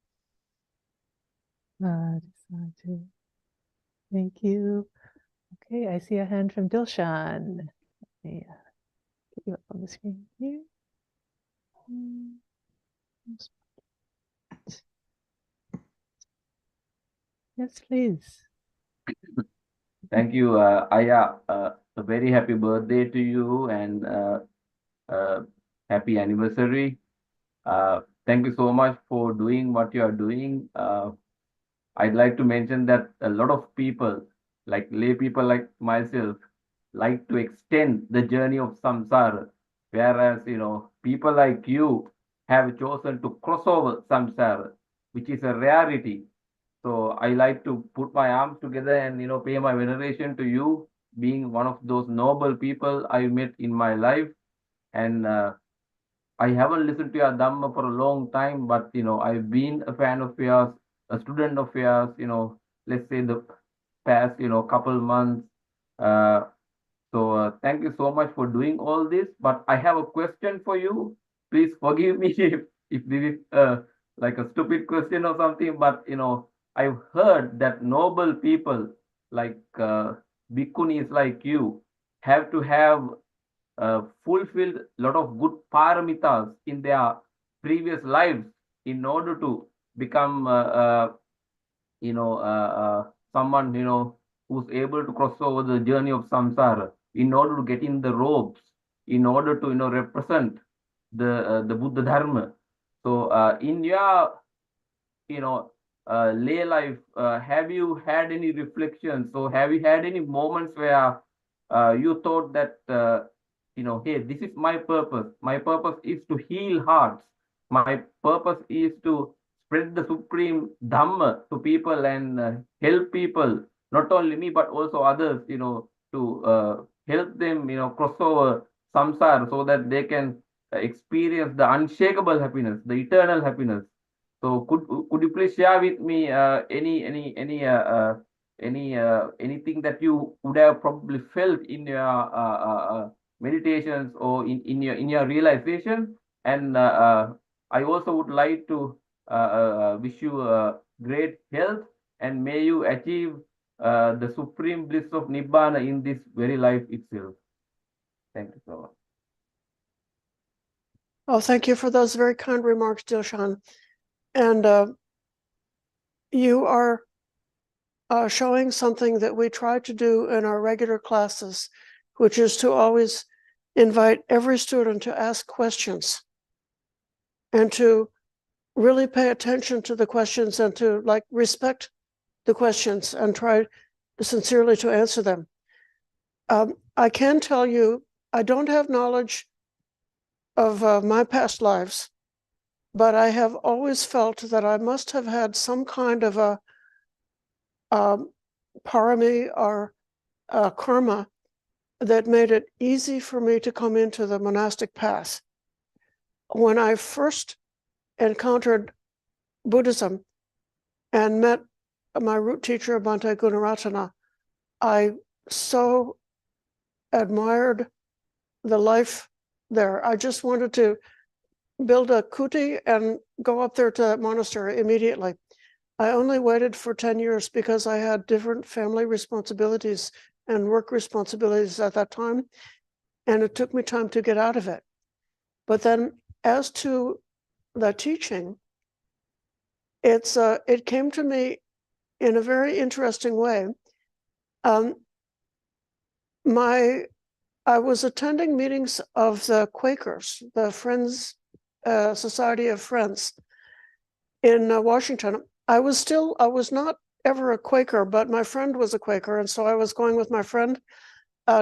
Thank you. Okay, I see a hand from Dilshan. Let me get you up on the screen here. Yes, please. Thank you, Ayya. A very happy birthday to you, and happy anniversary. Thank you so much for doing what you are doing. I'd like to mention that a lot of people, like lay people like myself, like to extend the journey of samsara, whereas people like you have chosen to cross over samsara, which is a rarity. So I like to put my arms together and pay my veneration to you, being one of those noble people I met in my life. And I haven't listened to your Dhamma for a long time, but I've been a fan of yours, a student of yours, let's say the past couple months. So thank you so much for doing all this. But I have a question for you. Please forgive me if this is like a stupid question or something, but I've heard that noble people like bhikkhunis like you have to have fulfilled a lot of good paramitas in their previous lives in order to become someone who's able to cross over the journey of samsara, in order to get in the robes, in order to represent the Buddha Dharma. So in your lay life, have you had any reflections? So have you had any moments where you thought that hey, this is my purpose. My purpose is to heal hearts. My purpose is to spread the supreme Dhamma to people and help people, not only me, but also others, to help them, cross over samsara so that they can experience the unshakable happiness, the eternal happiness. So could you please share with me anything that you would have probably felt in your meditations or in your realization? And I also would like to wish you great health, and may you achieve the supreme bliss of Nibbana in this very life itself. Thank you so much. Oh, thank you for those very kind remarks, Dilshan. And you are showing something that we try to do in our regular classes, which is to always invite every student to ask questions and to really pay attention to the questions and to respect the questions and try sincerely to answer them. I can tell you, I don't have knowledge of my past lives, but I have always felt that I must have had some kind of a parami or karma that made it easy for me to come into the monastic path. When I first encountered Buddhism and met my root teacher, Bhante Gunaratana, I so admired the life there. I just wanted to build a kuti and go up there to that monastery immediately. I only waited for 10 years because I had different family responsibilities and work responsibilities at that time, and it took me time to get out of it. But then as to the teaching, it came to me in a very interesting way. I was attending meetings of the Quakers, the Friends, Society of Friends in Washington. I was not ever a Quaker, but my friend was a Quaker. And so I was going with my friend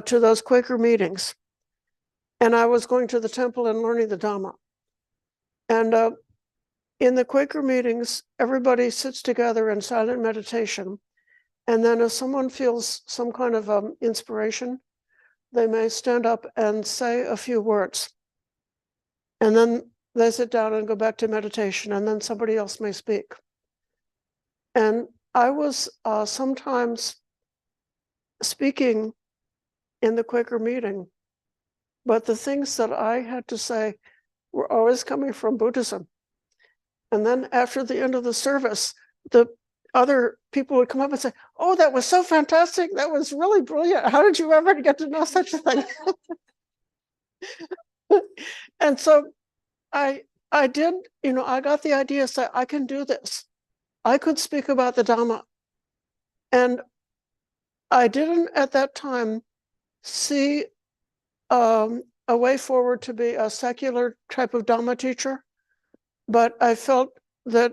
to those Quaker meetings. And I was going to the temple and learning the Dhamma. And in the Quaker meetings, everybody sits together in silent meditation. And then if someone feels some kind of inspiration, they may stand up and say a few words. And then they sit down and go back to meditation, and then somebody else may speak. And I was sometimes speaking in the Quaker meeting, but the things that I had to say were always coming from Buddhism. And then after the end of the service, the other people would come up and say, "Oh, that was so fantastic. That was really brilliant. How did you ever get to know such a thing?" And so I did, I got the idea, say, I can do this. I could speak about the Dhamma. And I didn't at that time see a way forward to be a secular type of Dhamma teacher, but I felt that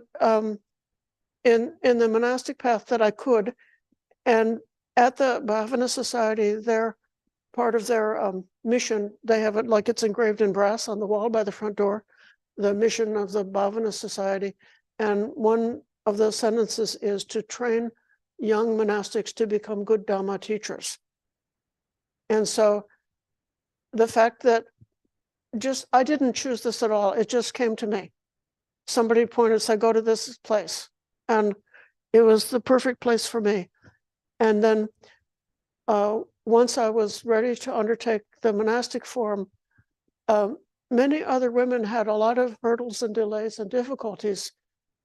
in the monastic path that I could. And at the Bhavana Society, part of their mission, they have it like it's engraved in brass on the wall by the front door, the mission of the Bhavana Society. And one of those sentences is to train young monastics to become good Dhamma teachers. And so the fact that I didn't choose this at all, it just came to me. Somebody pointed, said, "Go to this place." And it was the perfect place for me. And then once I was ready to undertake the monastic form, many other women had a lot of hurdles and delays and difficulties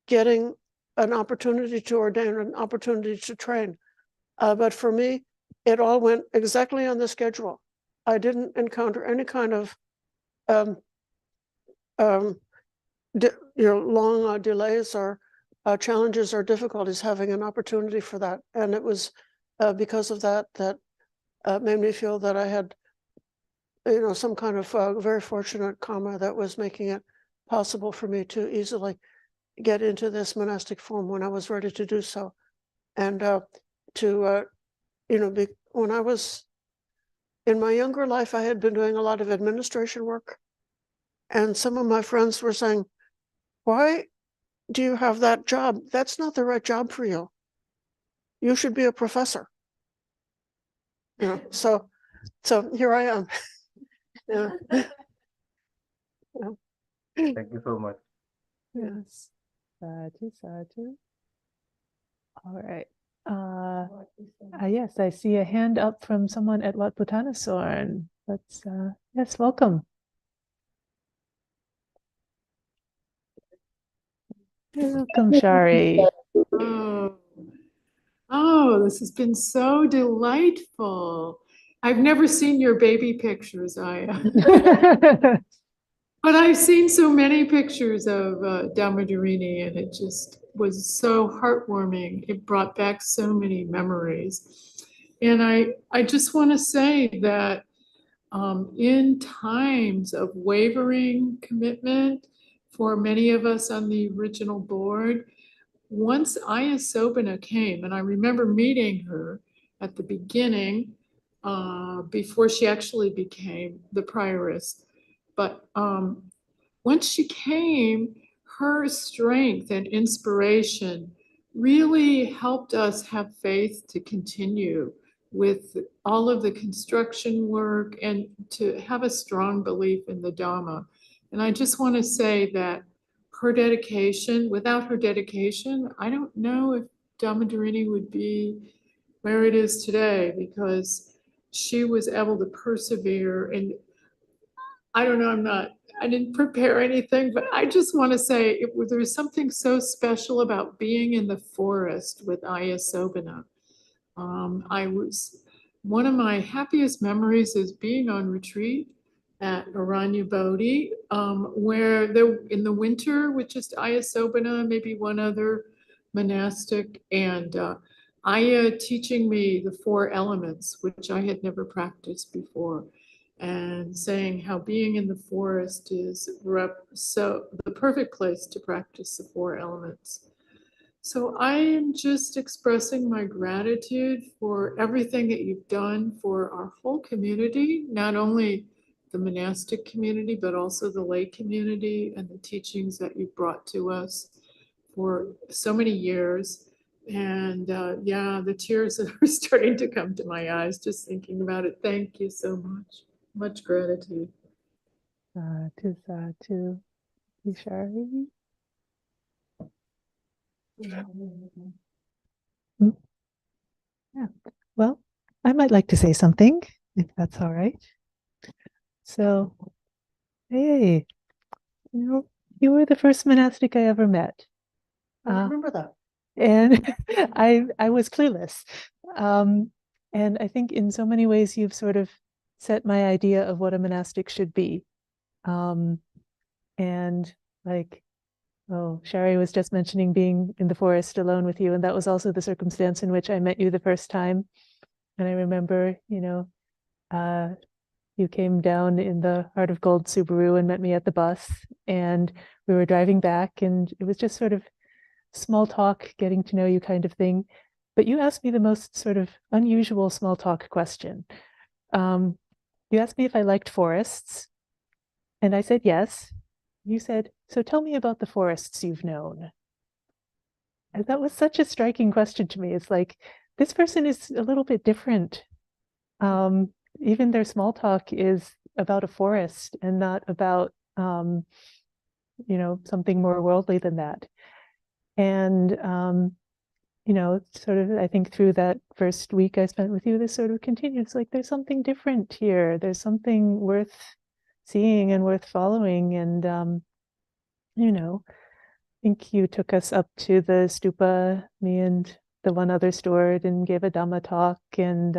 getting an opportunity to ordain, an opportunity to train. But for me, it all went exactly on the schedule. I didn't encounter any kind of long delays or challenges or difficulties having an opportunity for that. And it was because of that made me feel that I had, some kind of very fortunate karma that was making it possible for me to easily get into this monastic form when I was ready to do so. And when I was in my younger life, I had been doing a lot of administration work. And some of my friends were saying, "Why do you have that job? That's not the right job for you. You should be a professor." So here I am. Yeah. Thank you so much. Yes. Sadhu, sadhu. All right. Yes, I see a hand up from someone at Wat Putanasorn. Let's, yes, welcome. Welcome, Shari. Oh, this has been so delightful. I've never seen your baby pictures, Ayya. But I've seen so many pictures of Dhammadharini, and it just was so heartwarming. It brought back so many memories. And I just want to say that in times of wavering commitment for many of us on the original board, once Ayya Sobhana came, and I remember meeting her at the beginning, before she actually became the prioress. But once she came, her strength and inspiration really helped us have faith to continue with all of the construction work and to have a strong belief in the Dhamma. And I just want to say that her dedication, without her dedication, I don't know if Dhammadharini would be where it is today, because she was able to persevere. And I don't know, I didn't prepare anything, but I just want to say there was something so special about being in the forest with Ayya Sobhana. One of my happiest memories is being on retreat at Aranya Bodhi, where in the winter with just Ayya Sobhana, maybe one other monastic, and Ayya teaching me the 4 elements, which I had never practiced before, and saying how being in the forest is so the perfect place to practice the 4 elements. So I am just expressing my gratitude for everything that you've done for our whole community, not only the monastic community, but also the lay community, and the teachings that you've brought to us for so many years. And yeah, the tears are starting to come to my eyes just thinking about it. Thank you so much. Much gratitude. To Shari. Yeah. Well, I might like to say something, if that's all right. So, hey, you were the first monastic I ever met. I remember that. And I was clueless. And I think in so many ways you've sort of set my idea of what a monastic should be. And like, oh, Shari was just mentioning being in the forest alone with you, and that was also the circumstance in which I met you the first time. And I remember, you came down in the Heart of Gold Subaru and met me at the bus, and we were driving back, and it was just sort of small talk, getting to know you kind of thing. But you asked me the most sort of unusual small talk question. You asked me if I liked forests, and I said yes. You said, so tell me about the forests you've known. And that was such a striking question to me. It's like, this person is a little bit different. Even their small talk is about a forest and not about, something more worldly than that. And, sort of, I think through that first week I spent with you, this sort of continued. It's like, there's something different here. There's something worth seeing and worth following. And, I think you took us up to the stupa, me and the one other steward, and gave a Dhamma talk. And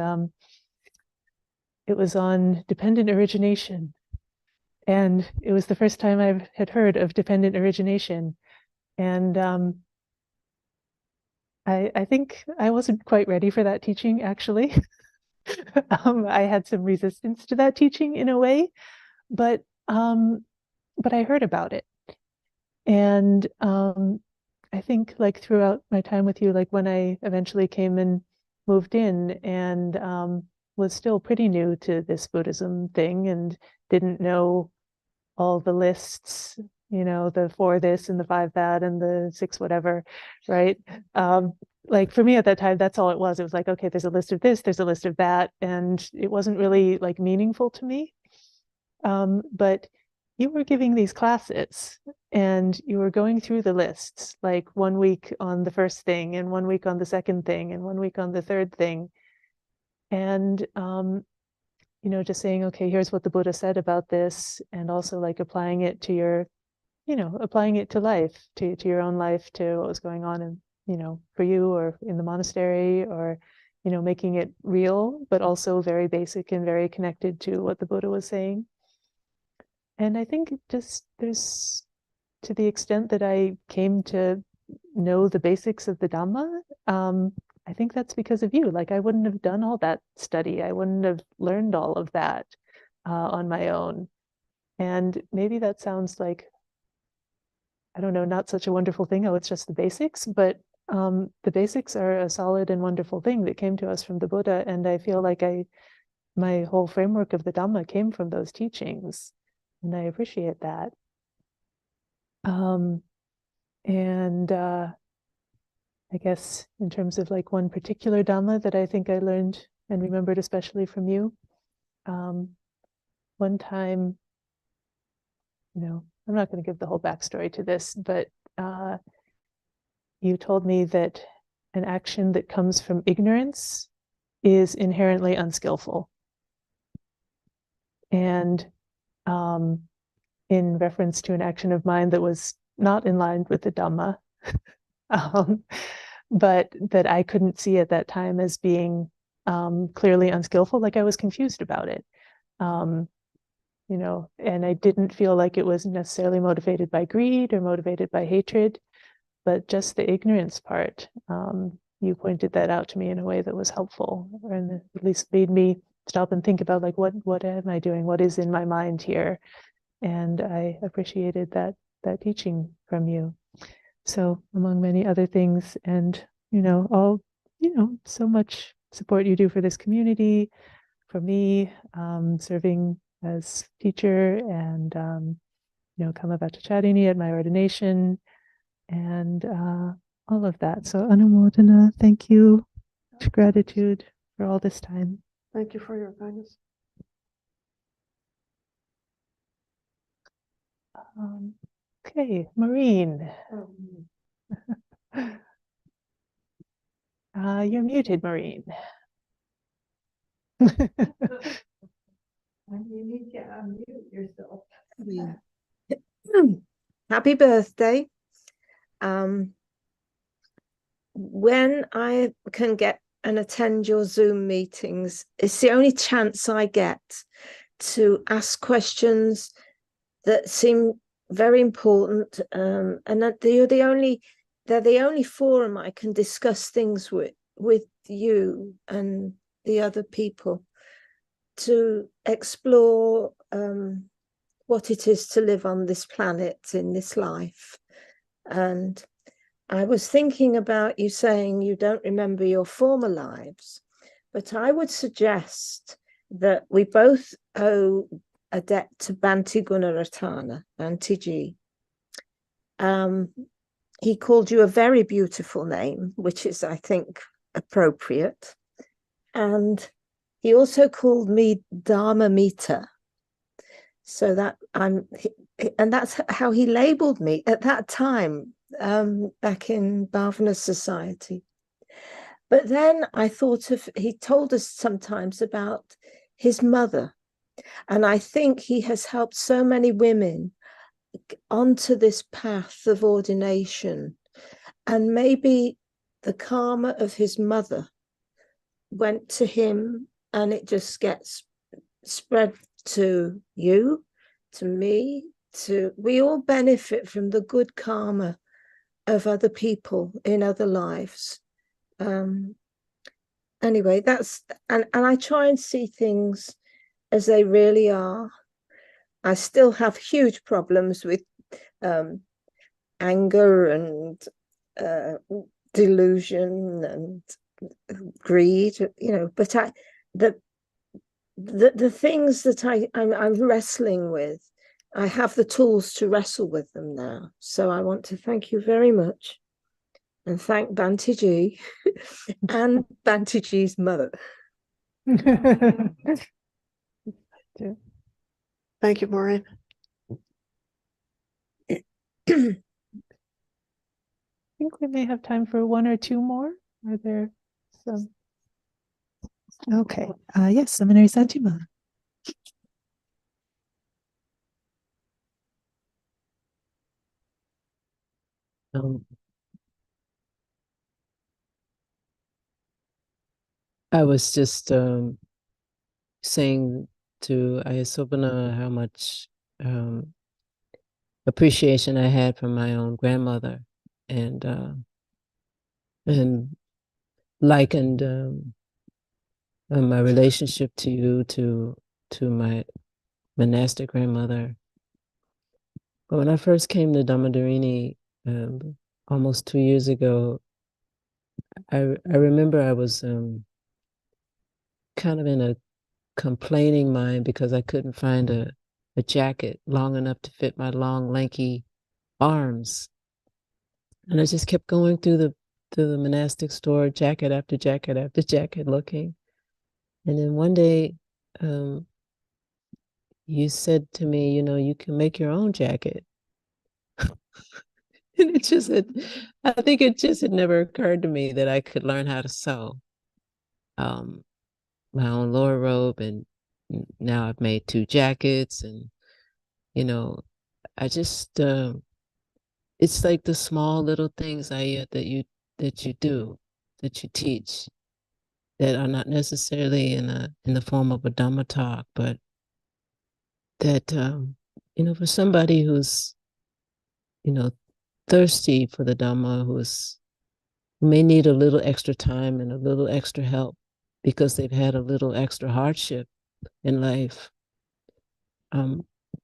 it was on dependent origination. And it was the first time I had heard of dependent origination. And I think I wasn't quite ready for that teaching, actually. I had some resistance to that teaching in a way, but I heard about it. And I think like throughout my time with you, like when I eventually came and moved in and was still pretty new to this Buddhism thing and didn't know all the lists, the 4 this and the 5 that and the 6 whatever, right? Like for me at that time, that's all it was. It was like, okay, there's a list of this, there's a list of that, and it wasn't really like meaningful to me. But you were giving these classes and you were going through the lists, like 1 week on the first thing and 1 week on the second thing and 1 week on the third thing. And, just saying, okay, here's what the Buddha said about this, and also like applying it to your, applying it to life, to your own life, to what was going on in, for you or in the monastery, or, making it real, but also very basic and very connected to what the Buddha was saying. And I think just there's, to the extent that I came to know the basics of the Dhamma, I think that's because of you. Like I wouldn't have done all that study. I wouldn't have learned all of that on my own. And maybe that sounds like, I don't know, not such a wonderful thing. Oh, it's just the basics, but the basics are a solid and wonderful thing that came to us from the Buddha. And I feel like my whole framework of the Dhamma came from those teachings. And I appreciate that. And I guess in terms of like one particular Dhamma that I think I learned and remembered especially from you, one time I'm not going to give the whole backstory to this, but you told me that an action that comes from ignorance is inherently unskillful. And in reference to an action of mine that was not in line with the Dhamma, but that I couldn't see at that time as being clearly unskillful, like I was confused about it. And I didn't feel like it was necessarily motivated by greed or motivated by hatred, but just the ignorance part. You pointed that out to me in a way that was helpful, and at least made me stop and think about, like, what am I doing? What is in my mind here? And I appreciated that teaching from you. So among many other things, and so much support you do for this community, for me, serving as teacher, and Dhammasākacchā at my ordination, and all of that. So Anumodana, thank you. Much gratitude for all this time. Thank you for your kindness. Okay, Maureen. You're muted, Maureen. You need to unmute yourself. Yeah. Happy birthday. When I can get and attend your Zoom meetings, it's the only chance I get to ask questions that seem very important, and that they're the only forum I can discuss things with you and the other people, to explore what it is to live on this planet in this life. And I was thinking about you saying you don't remember your former lives, but I would suggest that we both owe a debt to Bhante Gunaratana, Bhante. He called you a very beautiful name, which is, I think, appropriate. And he also called me Dharmamita. So that and that's how he labeled me at that time, back in Bhavana Society. But then I thought he told us sometimes about his mother. And I think he has helped so many women onto this path of ordination. And maybe the karma of his mother went to him, and it just gets spread to you, to me, we all benefit from the good karma of other people in other lives. Anyway, and I try and see things as they really are. I still have huge problems with anger and delusion and greed, but the things that I'm wrestling with, I have the tools to wrestle with them now. So I want to thank you very much, and thank Bhante and Bhanteji's mother. Thank you, Maureen. I think we may have time for one or two more. Are there some? Okay. Yes, Seminary Satima. I was just saying to Ayya Sobhana how much appreciation I had from my own grandmother, and likened my relationship to you to my monastic grandmother. But when I first came to Dhammadharini almost 2 years ago, I remember I was kind of in a complaining mind because I couldn't find a jacket long enough to fit my long, lanky arms. And I just kept going through the monastic store, jacket after jacket after jacket, looking. And then one day, you said to me, you know, you can make your own jacket. And it just had, I think it just had never occurred to me that I could learn how to sew my own lower robe. And now I've made 2 jackets, and, you know, I just, it's like the small little things that you do, that you teach, that are not necessarily in the form of a Dhamma talk, but that, you know, for somebody who's, you know, thirsty for the Dhamma, who may need a little extra time and a little extra help because they've had a little extra hardship in life.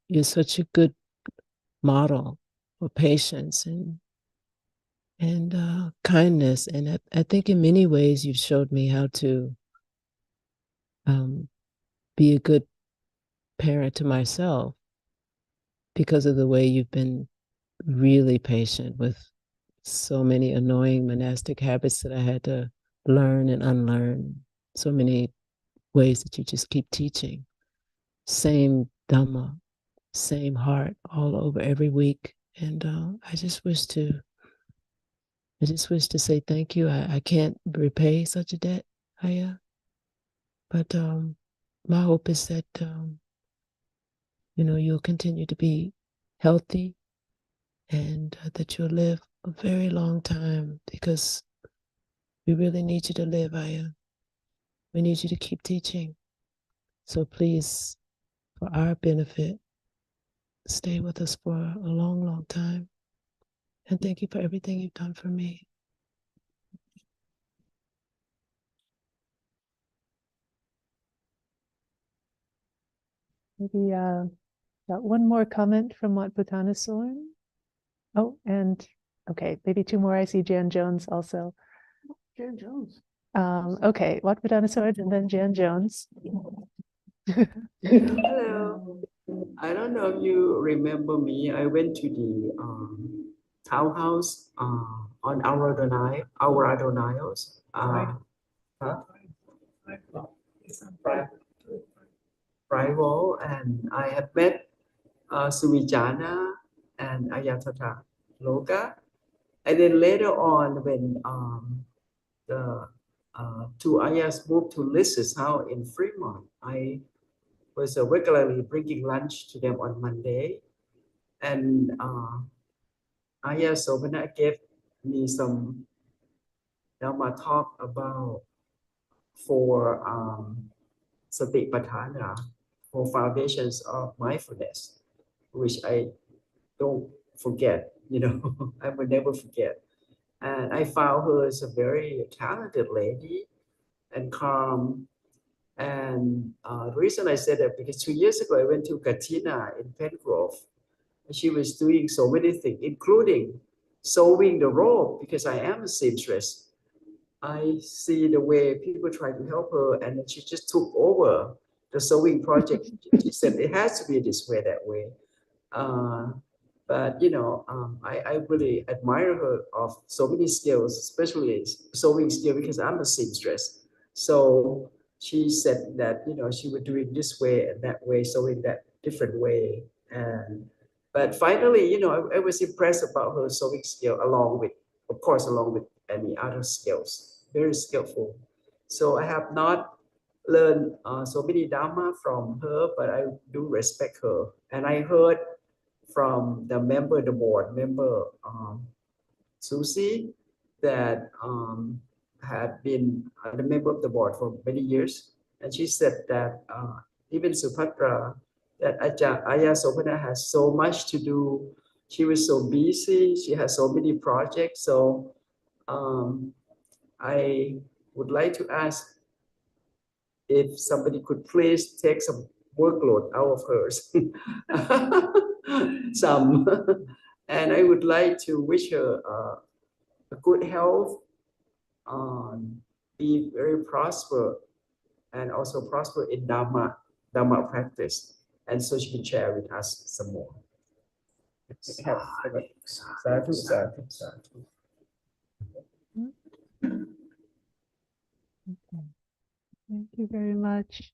You're such a good model for patience and kindness. And I think in many ways you've showed me how to be a good parent to myself because of the way you've been really patient with so many annoying monastic habits that I had to learn and unlearn. So many ways that you just keep teaching. Same Dhamma, same heart all over every week. And I just wish to say thank you. I can't repay such a debt, Ayya. But my hope is that you know, you'll continue to be healthy, and that you'll live a very long time, because we really need you to live, Ayya. We need you to keep teaching. So please, for our benefit, stay with us for a long, long time. And thank you for everything you've done for me. Maybe got one more comment from Wat Bhutanaswaran. Oh, and okay, maybe 2 more. I see Jan Jones also. Jan Jones. Okay, Wat Bhutanaswaran and then Jan Jones. Hello. I don't know if you remember me. I went to the townhouse on our Adonaios. Rival, and I had met Suvijana and Ayya Loka. And then later on, when the 2 Ayyas moved to Liz's house in Fremont, I was regularly bringing lunch to them on Monday. And Ayya Sobhana gave me some Dhamma talk about for Satipatthana, for foundations of mindfulness, which I don't forget, you know, I will never forget. And I found her as a very talented lady and calm. And the reason I said that, because 2 years ago, I went to Katina in Pengrove. And she was doing so many things, including sewing the robe, because I am a seamstress. I see the way people try to help her, and then she just took over the sewing project. She said it has to be this way, that way. But you know, I really admire her of so many skills, especially sewing skill, because I'm a seamstress. So she said that, you know, she would do it this way and that way, sewing that different way. And but finally, you know, I was impressed about her sewing skill, along with, of course, along with any other skills. Very skillful. So I have not learned so many Dhamma from her, but I do respect her. And I heard from the board member, Susie, that had been the member of the board for many years. And she said that even Supatra, that Ayya Sobhana has so much to do. She was so busy. She has so many projects. So I would like to ask if somebody could please take some workload out of hers. Some. And I would like to wish her a good health, be very prosper, and also prosper in Dhamma practice. And so she can share with us some more. Sadhu, sadhu, sadhu. Okay. Thank you very much.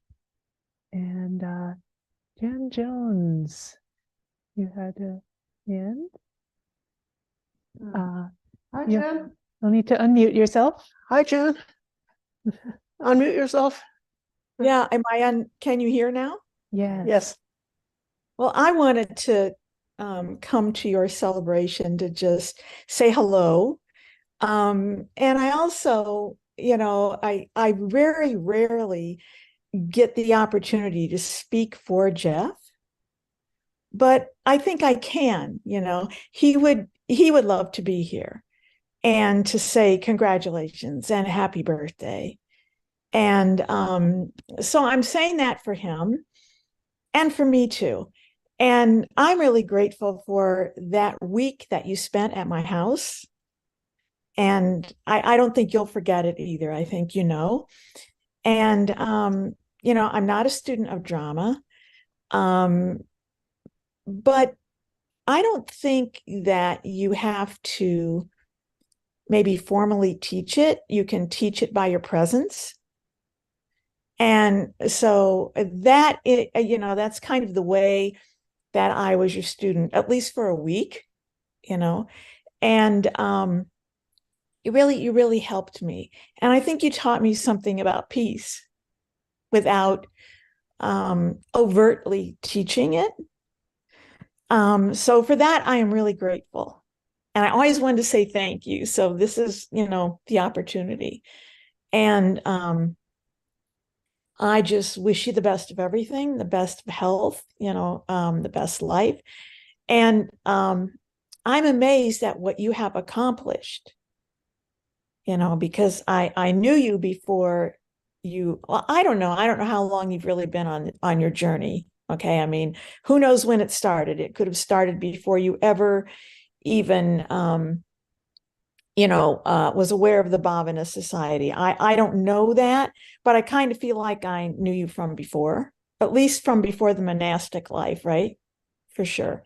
And Jan Jones, you had a hand. Hi, you- Jan. You'll need to unmute yourself. Hi, Jan. Unmute yourself. Yeah, am I on? Can you hear now? Yes. Yes. Well, I wanted to come to your celebration to just say hello. And I also, I very rarely get the opportunity to speak for Jeff, but I think I can, he would love to be here and to say congratulations and happy birthday. And so I'm saying that for him and for me too. And I'm really grateful for that week that you spent at my house. And I don't think you'll forget it either. I think you know. And, I'm not a student of drama. But I don't think that you have to maybe formally teach it. You can teach it by your presence. And so that's kind of the way that I was your student, at least for a week, and you really helped me. And I think you taught me something about peace without overtly teaching it. So for that, I am really grateful. And I always wanted to say thank you. So this is, the opportunity. And I just wish you the best of everything, the best of health, the best life. And I'm amazed at what you have accomplished, because I knew you before I don't know how long you've really been on your journey. Okay. I mean, who knows when it started? It could have started before you ever even, was aware of the Bhavana Society. I don't know that, but I kind of feel like I knew you from before, at least from before the monastic life, right? For sure.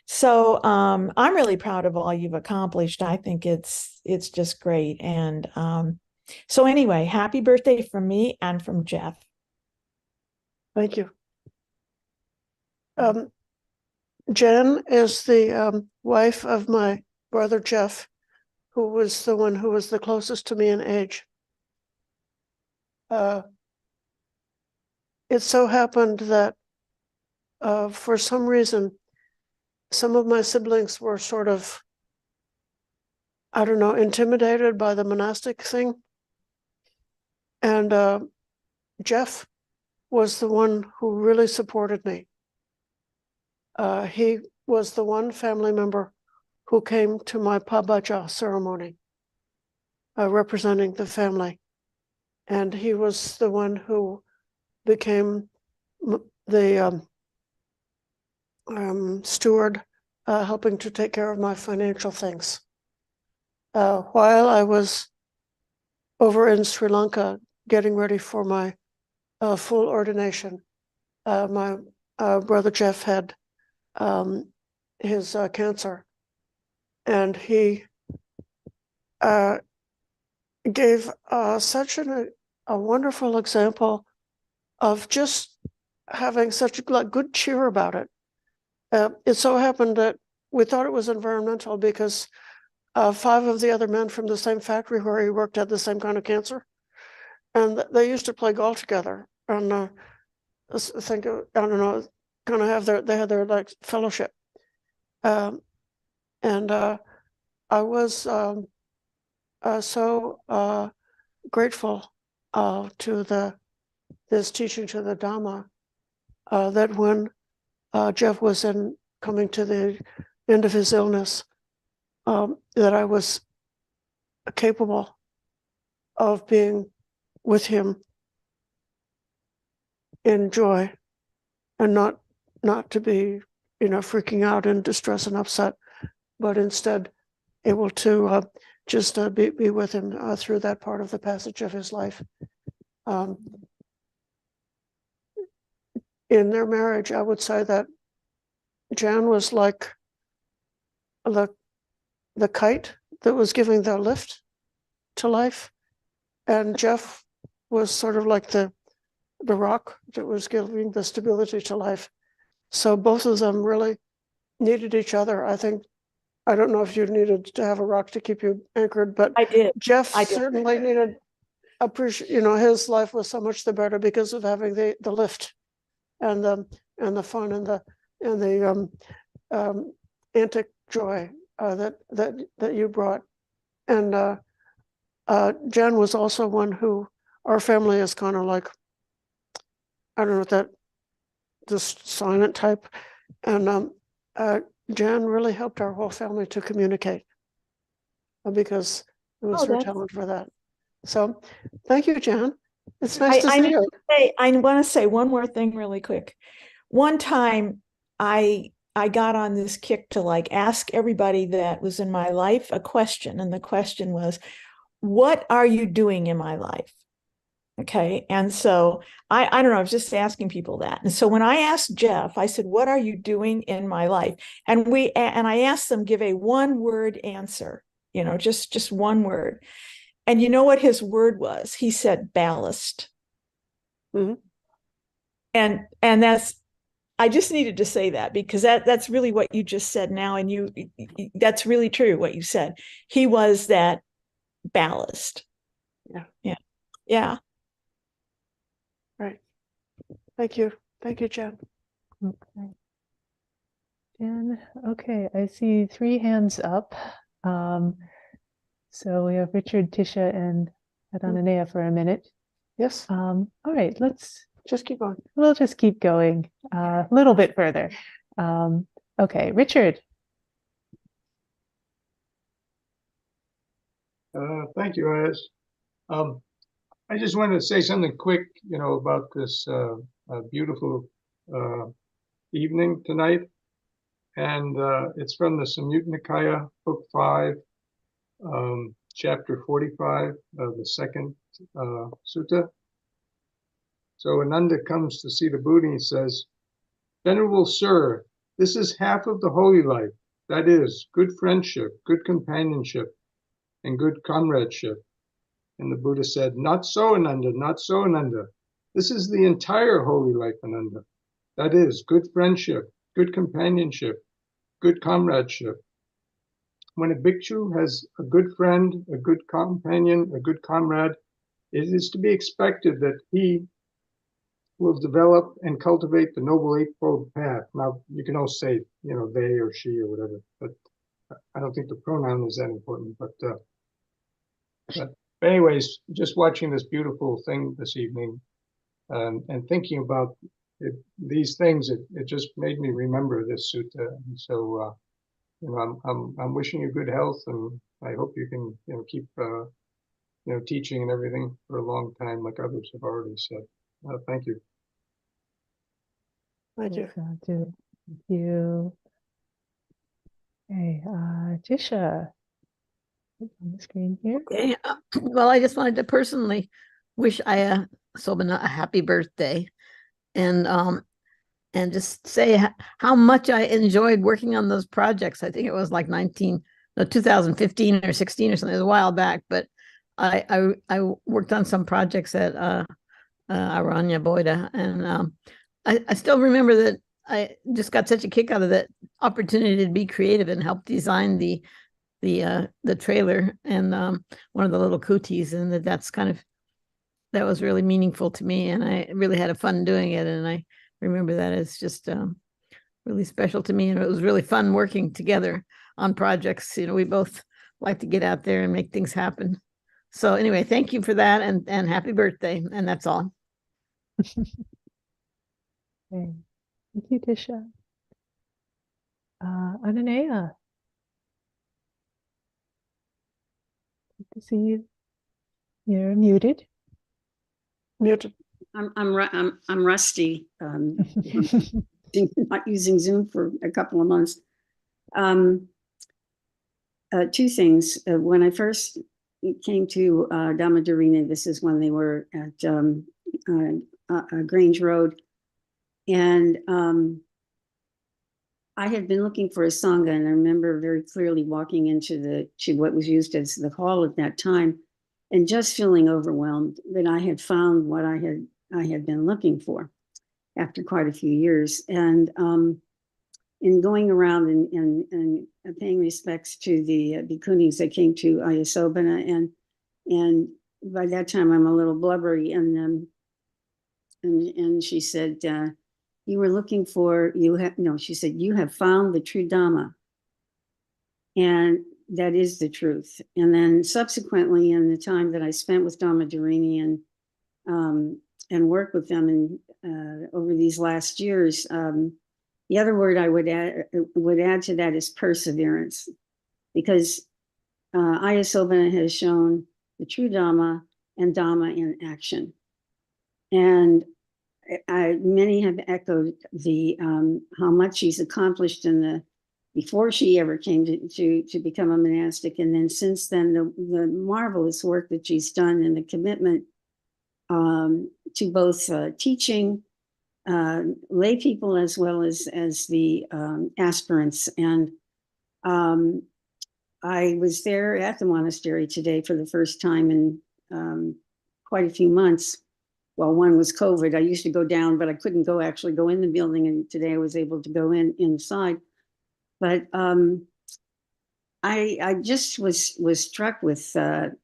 So I'm really proud of all you've accomplished. I think it's just great. And so anyway, happy birthday from me and from Jeff. Thank you. Jen is the wife of my brother Jeff, who was the one who was the closest to me in age. It so happened that for some reason, some of my siblings were sort of, I don't know, intimidated by the monastic thing. And Jeff was the one who really supported me. He was the one family member who came to my pabaja ceremony, representing the family. And he was the one who became the steward, helping to take care of my financial things. While I was over in Sri Lanka getting ready for my full ordination, my brother Jeff had his cancer, and he gave such a wonderful example of just having such a good cheer about it. It so happened that we thought it was environmental because 5 of the other men from the same factory where he worked had the same kind of cancer, and they used to play golf together. And I think, I don't know, kind of they had their like fellowship. And I was so grateful to this teaching to the Dhamma, that when Jeff was coming to the end of his illness, that I was capable of being with him in joy, and not to be, freaking out in distress and upset, but instead able to just be with him through that part of the passage of his life. In their marriage, I would say that Jan was like the kite that was giving the lift to life, and Jeff was sort of like the rock that was giving the stability to life. So both of them really needed each other. I think, I don't know if you needed to have a rock to keep you anchored, but I did. Jeff I did. certainly needed his life was so much the better because of having the lift and the fun and the antic joy that you brought. And Jen was also one who our family is kind of like, I don't know, this silent type. And Jan really helped our whole family to communicate because it was her talent for that. So thank you, Jan. It's nice to see you. I want to say one more thing really quick. One time I got on this kick to like ask everybody that was in my life a question. And the question was, what are you doing in my life? Okay. And so I don't know, I was just asking people that. And so when I asked Jeff, I said, what are you doing in my life? And I asked them, give a one-word answer, just one word. And you know what his word was? He said ballast. Mm-hmm. And that's, I just needed to say that because that's really what you just said now. And that's really true what you said. He was that ballast. Yeah. Yeah. Yeah. Right. Thank you. Thank you, Jen. Okay. Jen, okay, I see 3 hands up. So we have Richard, Tisha, and Adonanea for a minute. Yes. All right, let's just keep going. We'll just keep going a little bit further. Okay, Richard. Thank you, Ayya. I just wanted to say something quick, about this beautiful evening tonight. And it's from the Samyutta Nikaya, Book 5, Chapter 45, the second sutta. So Ananda comes to see the Buddha and he says, "Venerable Sir, this is half of the holy life. That is, good friendship, good companionship, and good comradeship." And the Buddha said, "Not so, Ananda, not so, Ananda. This is the entire holy life, Ananda. That is, good friendship, good companionship, good comradeship. When a bhikshu has a good friend, a good companion, a good comrade, it is to be expected that he will develop and cultivate the Noble Eightfold Path." Now, you can all say, they or she or whatever, but I don't think the pronoun is that important. But anyways, just watching this beautiful thing this evening and thinking about these things, it just made me remember this sutta. And so, I'm wishing you good health, and I hope you can, keep, teaching and everything for a long time, like others have already said. Thank you. Thank you. Thank you. Okay, Tisha, on the screen here. Okay. Well, I just wanted to personally wish Ayya Sobhana a happy birthday, and just say how much I enjoyed working on those projects. I think it was like 2015 or 16 or something. It was a while back, but I worked on some projects at Aranya Boida, and I still remember that I just got such a kick out of that opportunity to be creative and help design the trailer and one of the little cooties, and that was really meaningful to me, and I really had a fun doing it, and I remember that as just really special to me, and it was really fun working together on projects. We both like to get out there and make things happen. So anyway, thank you for that, and happy birthday, and that's all. Okay. Thank you, Tisha. Adonanea. Good to see you. You're muted. Muted. I'm rusty. Not using Zoom for a couple of months. 2 things. When I first came to Dhammadharini, this is when they were at Grange Road, and I had been looking for a sangha, and I remember very clearly walking into what was used as the hall at that time, and just feeling overwhelmed that I had found what I had been looking for. after quite a few years. And in going around and paying respects to the bhikkhunis that came to Ayya Sobhana, and by that time I'm a little blubbery, and she said, you were looking for, she said, you have found the true Dhamma. And that is the truth. And then subsequently, in the time that I spent with Dhammadharini and worked with them over these last years, the other word I would add to that is perseverance, because Ayya Sobhana has shown the true Dhamma and Dhamma in action. And many have echoed the how much she's accomplished before she ever came to become a monastic, and then since then the marvelous work that she's done and the commitment to both teaching lay people as well as the aspirants. And I was there at the monastery today for the first time in quite a few months. Well, one was COVID. I used to go down, but I couldn't actually go in the building. And today I was able to go inside. But I just was struck with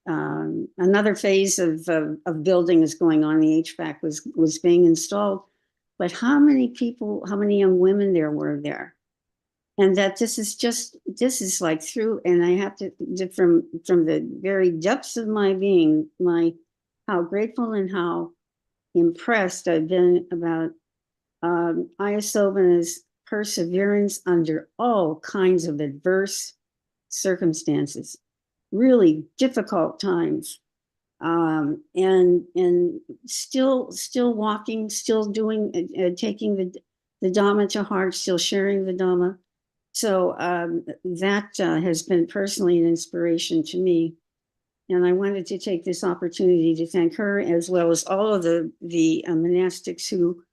another phase of building is going on. The HVAC was being installed, but how many people, how many young women there were there, and that this is like through. And I have to from the very depths of my being, how grateful and how impressed I've been about Ayya Sobhana's perseverance under all kinds of adverse circumstances, really difficult times, and still walking, still doing, taking the Dhamma to heart, still sharing the Dhamma. So that has been personally an inspiration to me. And I wanted to take this opportunity to thank her, as well as all of the monastics who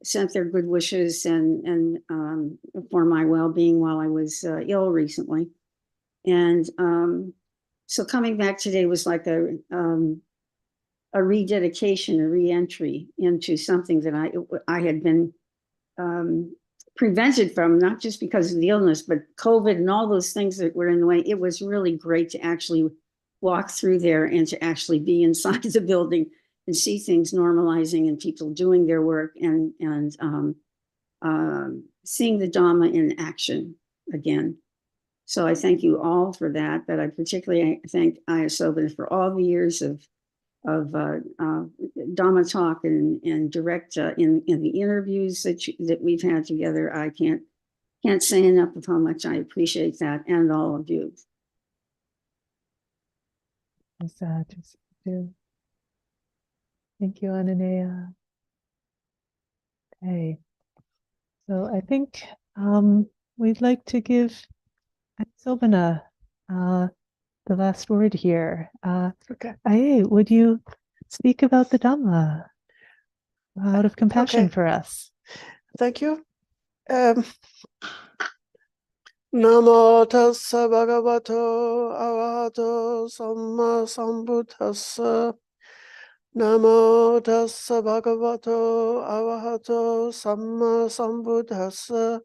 sent their good wishes and for my well-being while I was ill recently. And so coming back today was like a rededication, a re-entry into something that I had been prevented from, not just because of the illness, but COVID and all those things that were in the way. It was really great to actually walk through there and to actually be inside the building and see things normalizing and people doing their work and seeing the Dhamma in action again. So I thank you all for that, but I particularly thank Ayya Sobhana for all the years of Dhamma talk and direct in the interviews that we've had together. I can't say enough of how much I appreciate that, and all of you. Thank you, Ananaya. Okay, so I think we'd like to give Ayya Sobhana the last word here. Okay. Ayya, would you speak about the Dhamma out of compassion for us? Thank you. Namo tassa bhagavato arahato samma sambuddhassa. Namo tassa bhagavato arahato samma sambuddhassa.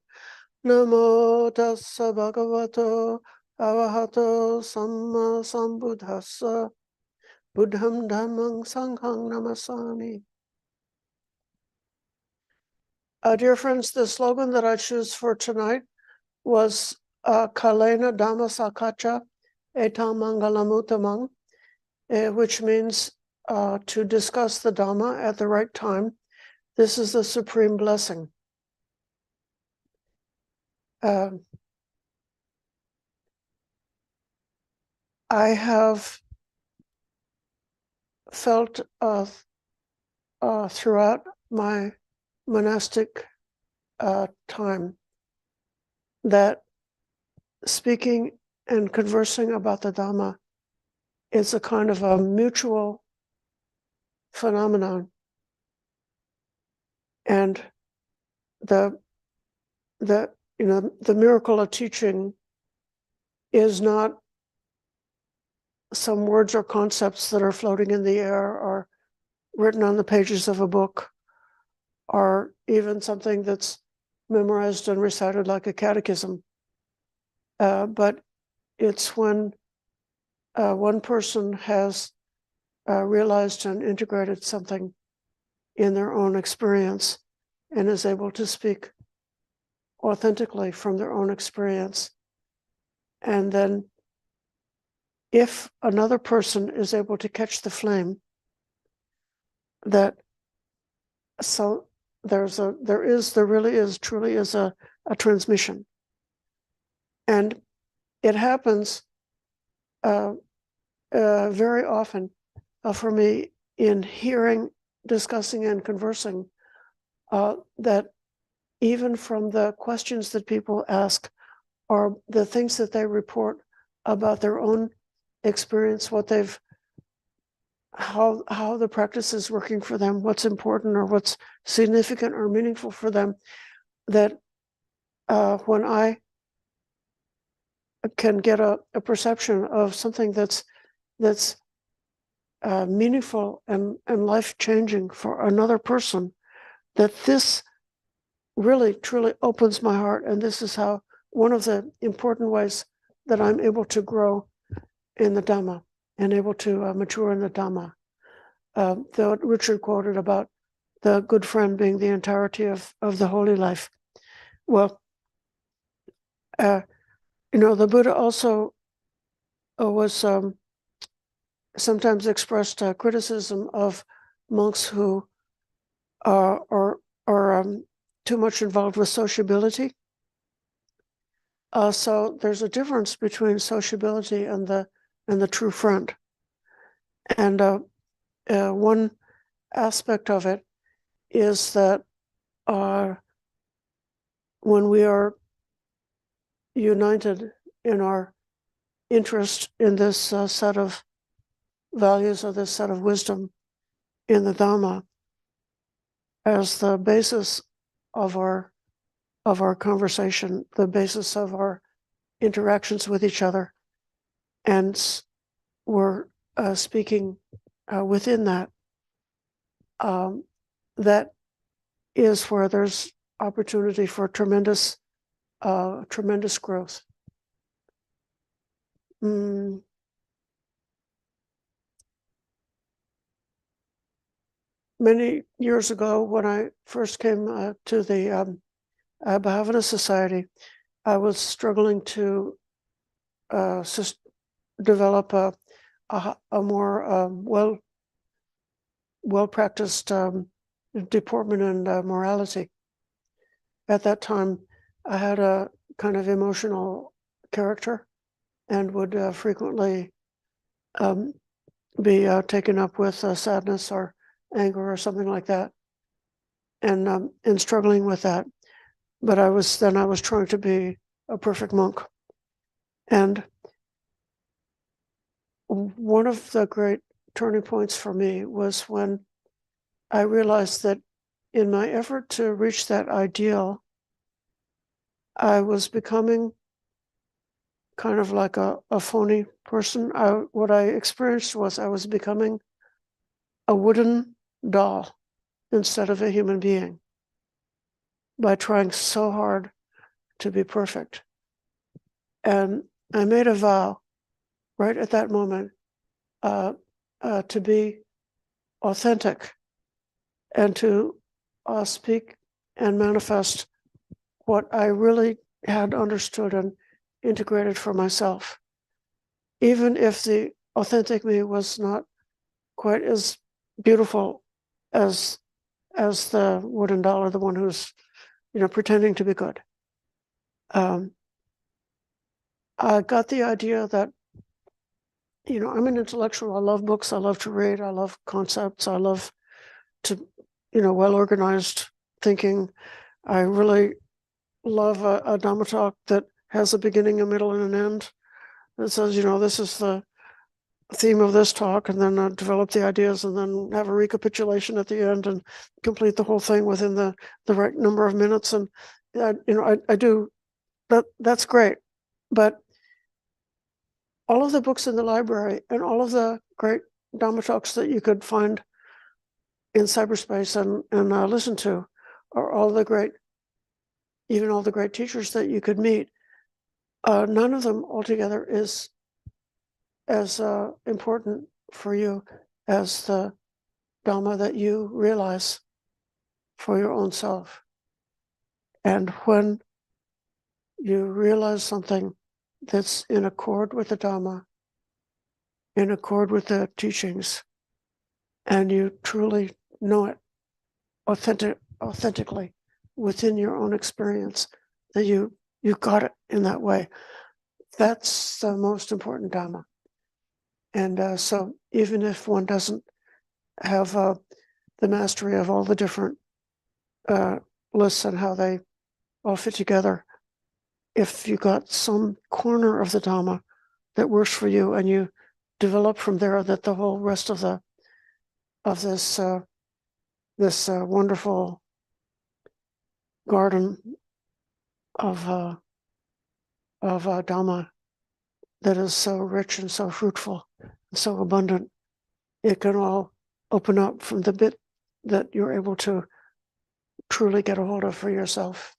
Namo tassa bhagavato arahato samma sambuddhassa. Buddham dhammam sangham namasami. Dear friends, the slogan that I choose for tonight was Kālena dhammasākacchā etaṁ maṅgalamuttamaṁ, which means to discuss the Dhamma at the right time. This is the supreme blessing. I have felt throughout my monastic time that speaking and conversing about the Dhamma is a kind of a mutual phenomenon, and the miracle of teaching is not some words or concepts that are floating in the air or written on the pages of a book, are even something that's memorized and recited like a catechism. But it's when one person has realized and integrated something in their own experience and is able to speak authentically from their own experience. And then if another person is able to catch the flame, that so there really is truly is a transmission. And it happens very often for me in hearing, discussing, and conversing, that even from the questions that people ask or the things that they report about their own experience, what they've, how the practice is working for them, what's important or what's significant or meaningful for them, that when I can get a perception of something that's meaningful and life-changing for another person, that this really truly opens my heart. And this is how one of the important ways that I'm able to grow in the Dhamma and able to mature in the Dhamma. That Richard quoted about the good friend being the entirety of the holy life. Well, the Buddha also was sometimes expressed criticism of monks who are too much involved with sociability. So there's a difference between sociability and the true friend. And one aspect of it is that when we are united in our interest in this set of values or this set of wisdom in the Dhamma as the basis of our conversation, the basis of our interactions with each other, and we're speaking within that, that is where there's opportunity for tremendous growth. Many years ago, when I first came to the Bhavana Society, I was struggling to develop a more well-practiced deportment and morality. At that time, I had a kind of emotional character and would frequently be taken up with sadness or anger or something like that, and struggling with that. But I was trying to be a perfect monk. And one of the great turning points for me was when I realized that in my effort to reach that ideal, I was becoming kind of like a phony person. What I experienced was I was becoming a wooden doll instead of a human being by trying so hard to be perfect. And I made a vow right at that moment to be authentic and to speak and manifest what I really had understood and integrated for myself, even if the authentic me was not quite as beautiful as the wooden doll or the one who's pretending to be good. I got the idea that I'm an intellectual. I love books. I love to read. I love concepts. I love to well-organized thinking. I really love a Dhamma talk that has a beginning, a middle, and an end. That says, this is the theme of this talk, and then develop the ideas, and then have a recapitulation at the end, and complete the whole thing within the right number of minutes. And I do that. That's great, but all of the books in the library and all of the great Dhamma talks that you could find in cyberspace and listen to or even all the great teachers that you could meet, none of them altogether is as important for you as the Dhamma that you realize for your own self. And when you realize something that's in accord with the Dhamma, in accord with the teachings, and you truly know it authentically within your own experience, that you got it in that way, that's the most important Dhamma. And so even if one doesn't have the mastery of all the different lists and how they all fit together, if you got some corner of the Dhamma that works for you, and you develop from there, that the whole rest of this wonderful garden of Dhamma that is so rich and so fruitful and so abundant, it can all open up from the bit that you're able to truly get a hold of for yourself.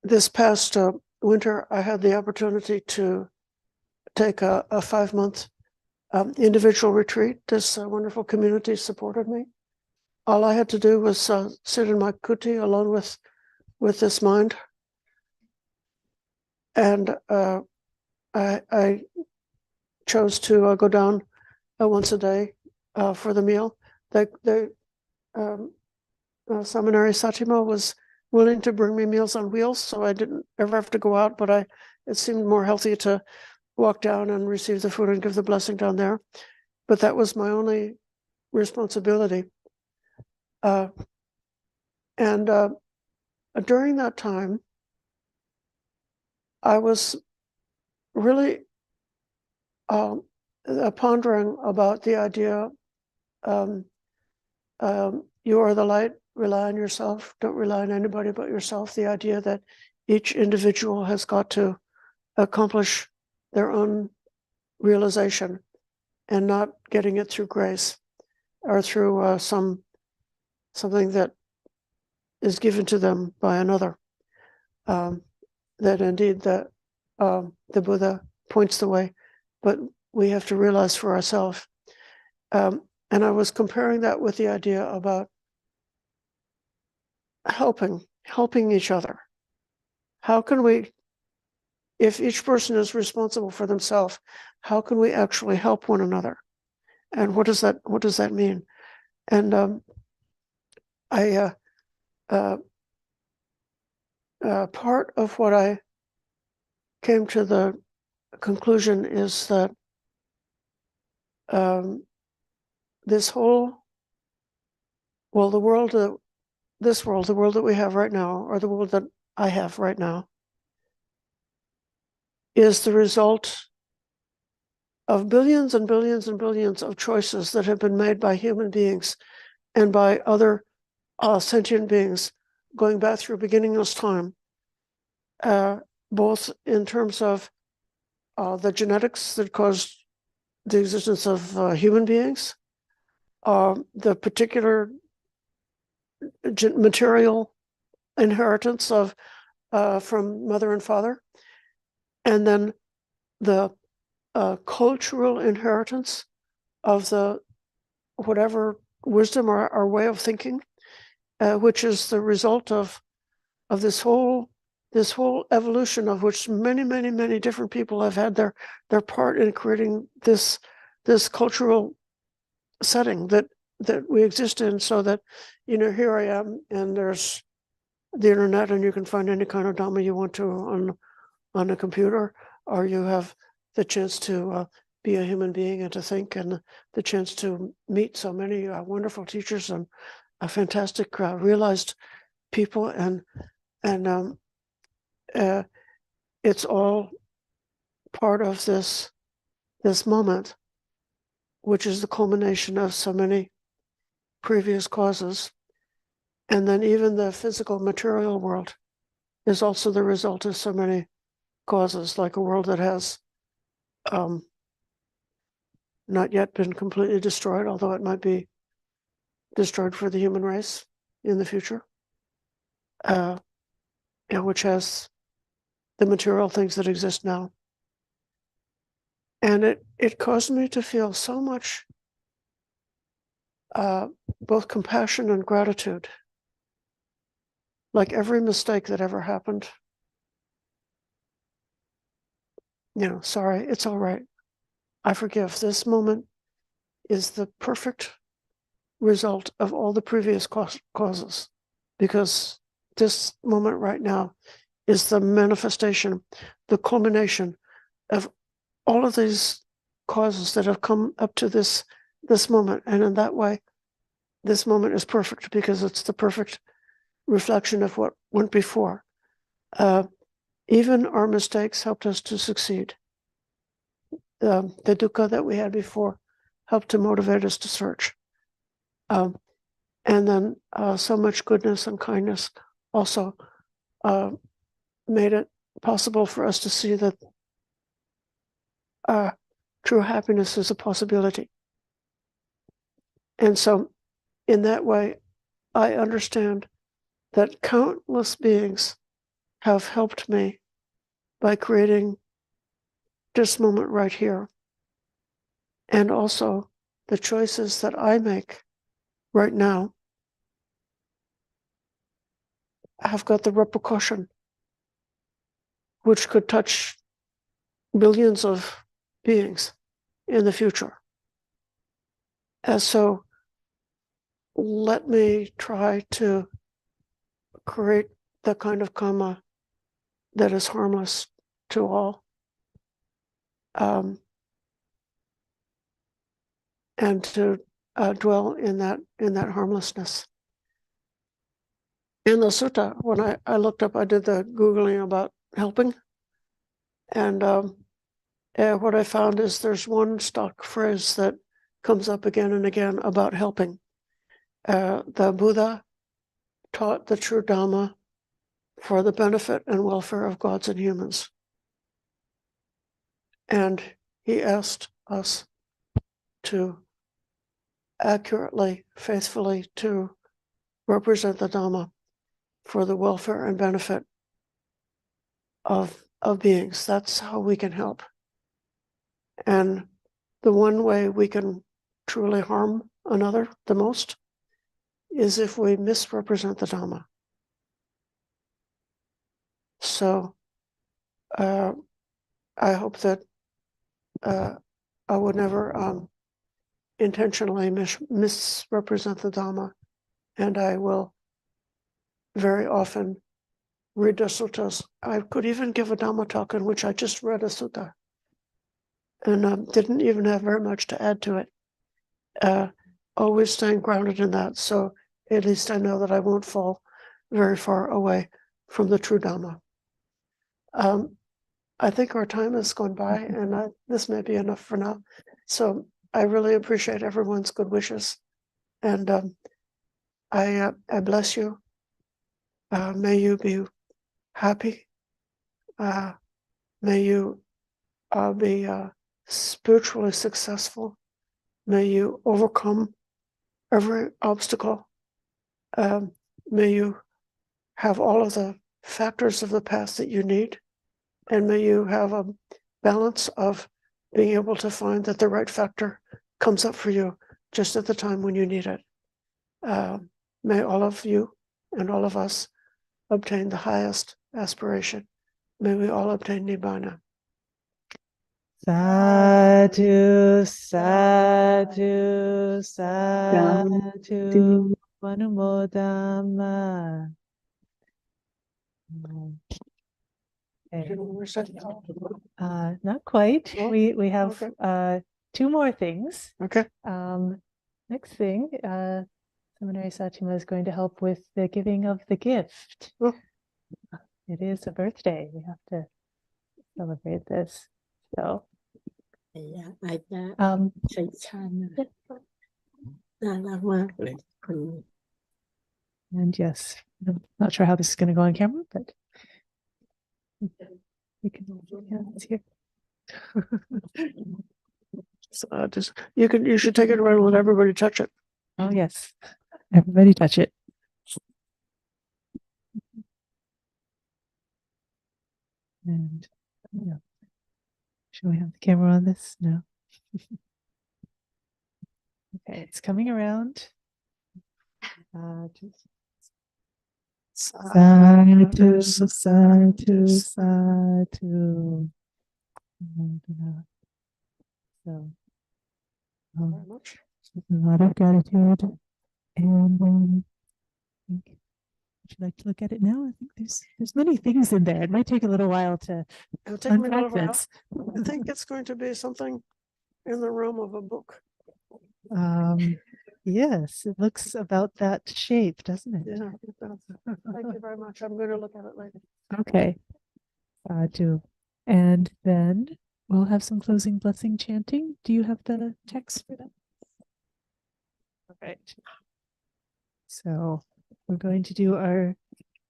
This past winter, I had the opportunity to take a 5-month individual retreat. This wonderful community supported me. All I had to do was sit in my kuti alone with this mind. And I chose to go down once a day for the meal. The seminary Satima was willing to bring me meals on wheels, so I didn't ever have to go out, but it seemed more healthy to walk down and receive the food and give the blessing down there. But that was my only responsibility. And during that time, I was really pondering about the idea, you are the light, rely on yourself, don't rely on anybody but yourself. The idea that each individual has got to accomplish their own realization and not getting it through grace or through something that is given to them by another. That indeed the Buddha points the way, but we have to realize for ourselves. And I was comparing that with the idea about helping each other. How can we, if each person is responsible for themselves, how can we actually help one another? And what does that mean? And part of what I came to the conclusion is that the world that we have right now, or the world that I have right now, is the result of billions and billions and billions of choices that have been made by human beings and by other sentient beings going back through beginningless time, both in terms of the genetics that caused the existence of human beings, the particular material inheritance of from mother and father, and then the cultural inheritance of the whatever wisdom or way of thinking, which is the result of this whole evolution, of which many different people have had their part in creating this cultural setting that we exist in, so that, here I am, and there's the internet, and you can find any kind of Dhamma you want to on a computer, or you have the chance to be a human being and to think, and the chance to meet so many wonderful teachers and fantastic realized people, and it's all part of this moment, which is the culmination of so many previous causes. And then even the physical material world is also the result of so many causes, like a world that has not yet been completely destroyed, although it might be destroyed for the human race in the future, which has the material things that exist now. And it caused me to feel so much both compassion and gratitude. Like every mistake that ever happened, sorry, it's all right. I forgive. This moment is the perfect result of all the previous causes, because this moment right now is the manifestation, the culmination of all of these causes that have come up to this moment. And in that way, this moment is perfect because it's the perfect reflection of what went before. Even our mistakes helped us to succeed. The dukkha that we had before helped to motivate us to search. And then so much goodness and kindness also made it possible for us to see that true happiness is a possibility. And so in that way, I understand that countless beings have helped me by creating this moment right here. And also the choices that I make right now have got the repercussion, which could touch billions of beings in the future. And so let me try to create the kind of karma that is harmless to all, and to dwell in that harmlessness. In the sutta, when I looked up, I did the Googling about helping, and what I found is there's one stock phrase that comes up again and again about helping. The Buddha taught the true Dhamma for the benefit and welfare of gods and humans. And he asked us to accurately, faithfully to represent the Dhamma for the welfare and benefit of beings. That's how we can help. And the one way we can truly harm another the most is if we misrepresent the Dhamma. So I hope that I would never intentionally misrepresent the Dhamma, and I will very often read the suttas. I could even give a Dhamma talk in which I just read a sutta and didn't even have very much to add to it. Always staying grounded in that, so at least I know that I won't fall very far away from the true Dhamma. I think our time has gone by, and this may be enough for now. So I really appreciate everyone's good wishes, and I bless you. May you be happy. May you be spiritually successful. May you overcome every obstacle. May you have all of the factors of the path that you need. And may you have a balance of being able to find that the right factor comes up for you just at the time when you need it. May all of you and all of us obtain the highest aspiration. May we all obtain Nibbana. Sadhu, sadhu, sadhu, Anumodama. Okay. Not quite. Oh, We have okay. two more things. Okay. Next thing, Seminary Satima is going to help with the giving of the gift. Oh. It is a birthday. We have to celebrate this. So, And yes, I'm not sure how this is going to go on camera, but we can hold your hands here. So, just you should take it around and let everybody touch it. Oh yes, everybody touch it. And yeah, should we have the camera on this? No. Okay, it's coming around. Sadhu, sadhu, sadhu. So, a lot of gratitude. And would you like to look at it now? I think there's many things in there. It might take a little while to It'll take me a unpack little while. this. I think it's going to be something in the realm of a book. Yes, it looks about that shape, doesn't it? Yeah, it does. Thank you very much. I'm going to look at it later. Okay. Sadhu. And then we'll have some closing blessing chanting. Do you have the text for that? All right. So we're going to do our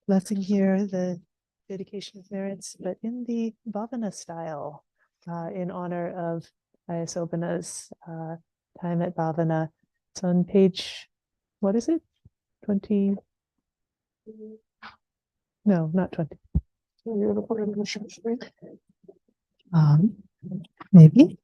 blessing here, the dedication of merits, but in the Bhavana style, in honor of Ayya Sobhana's time at Bhavana. It's on page, what is it? 20? No, not 20. You're going to put it in the short screen? Maybe.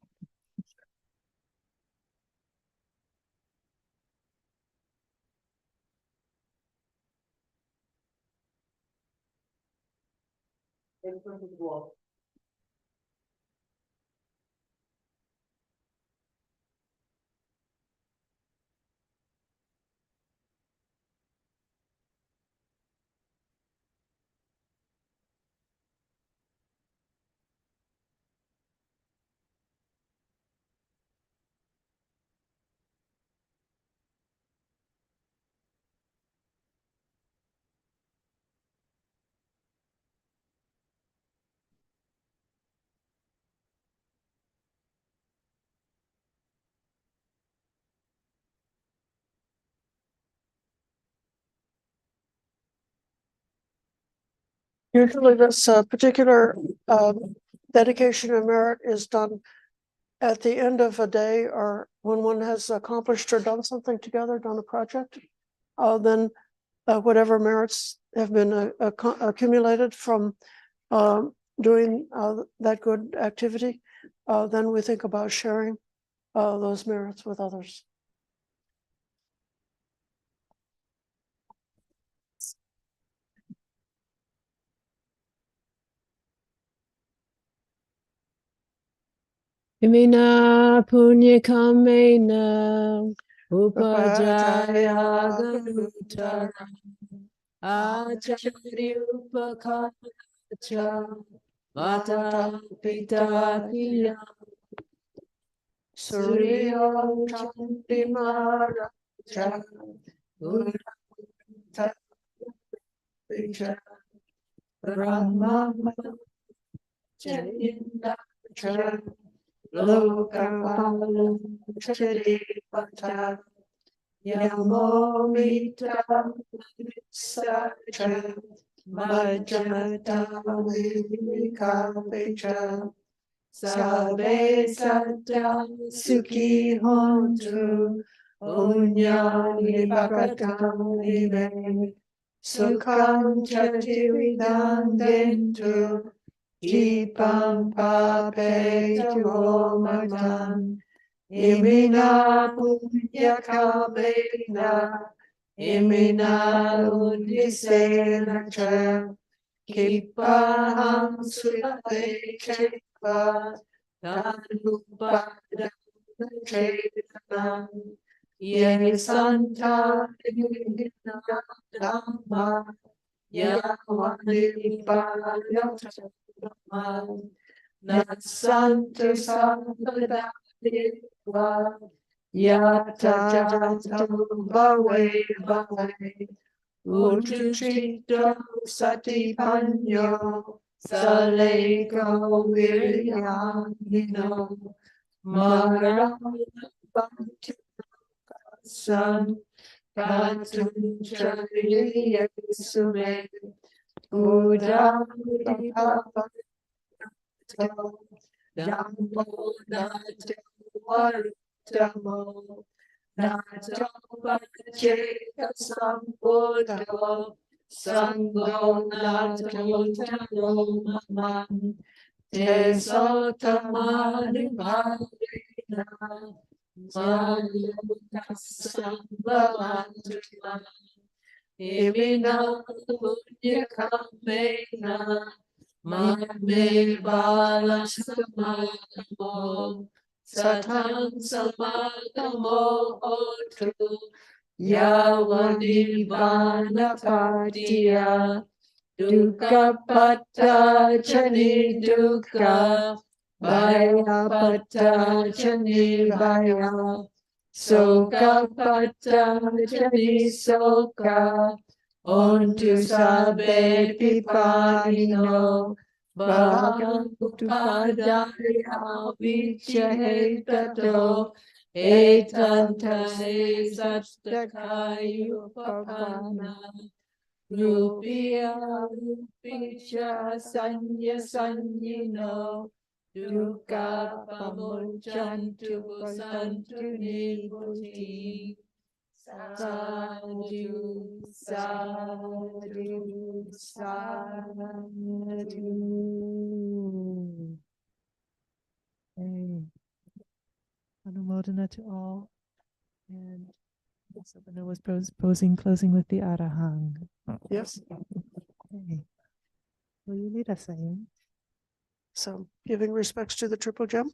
Usually this particular dedication of merit is done at the end of a day or when one has accomplished or done something together, done a project. Then whatever merits have been accumulated from doing that good activity, then we think about sharing those merits with others. Imina punya kamena upajaya ganuta acharya upakacha mata pita kiya Suryo Chandimara Brahma Jayinda Lokapala Chadipata Yamomita Sacha Majata Vikapicha Sabe Sata Suki Hontu Unyani Bhakatani Me Sukham Chatividandentu Jipam Pape Tuomatan Imina Punya Kamena Imina Undisena Cha Kipaham Sulape Chepa Tanupada Chetanam Ye Santa Dhamma Yavani Palayatama Nasantu Sampada Deva Yata Jantam Bhave Bhave Uchuchito Satipanyo Saleko Viryanino Mara Bhakti San Katunchariya Sume Buddha Papa Dhammo Nato Varutamo Nato Pacheka Sambuddho Sangho Nato Taro Mamam Te Sotamani Bhavina Sambhavantuman Imina Punya Kamena Mame Bala Samadamo Satam Samadamo Otu Yavani Bana Patiya Dukkha Patta Chani Dukkha Bhaya Patta Chani Bhaya Soka Patta Chani Soka Ontu Sabe Pipanino Bhagavupadaya Vichetato Etante Satstakayu Papana Rupiya Rupicha Sanya Sanyino Dukkha Pamuchantu Santu Nibhuti Sadhu Sadhu Sadhu. Hey. Anumodana to all. And Sobhana was closing with the Arahang. Yes. Okay. Will you lead us, Ayya? So giving respects to the triple gem.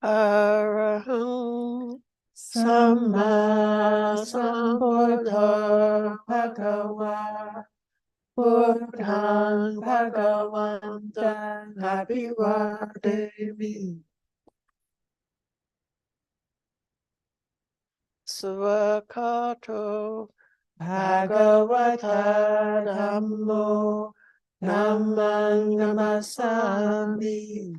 Arahang Samma Sambuddha Bhagava Buddhaṃ Bhagavantaṃ Abhivādemi Svakato Bhagavata Dhammo Dhammang Namasami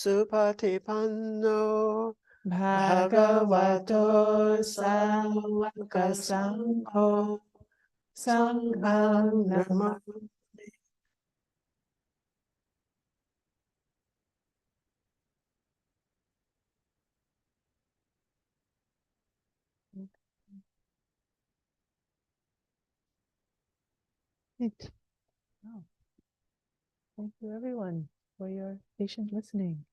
Supatipanno Bhagavato Sāvaka Sangho Sanghang Namami. Right. Oh. Thank you, everyone, for your patient listening.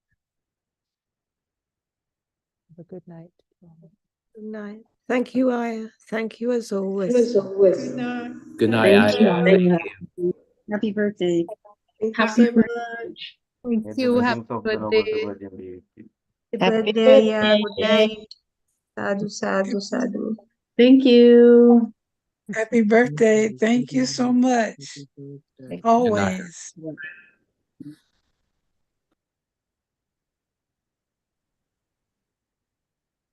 Have a good night. Good night. Thank you, Ayya. Thank you as always. Good night. Good night, Ayya. Thank you. Happy birthday. Thank you so much. Thank May the you. Happy blessings of the Lord birthday. Bhagavad Gita be with you. Happy birthday, yeah. Good night. Sadhu, sadhu, sadhu. Thank you. Happy birthday. Thank you so much. Good night. Always.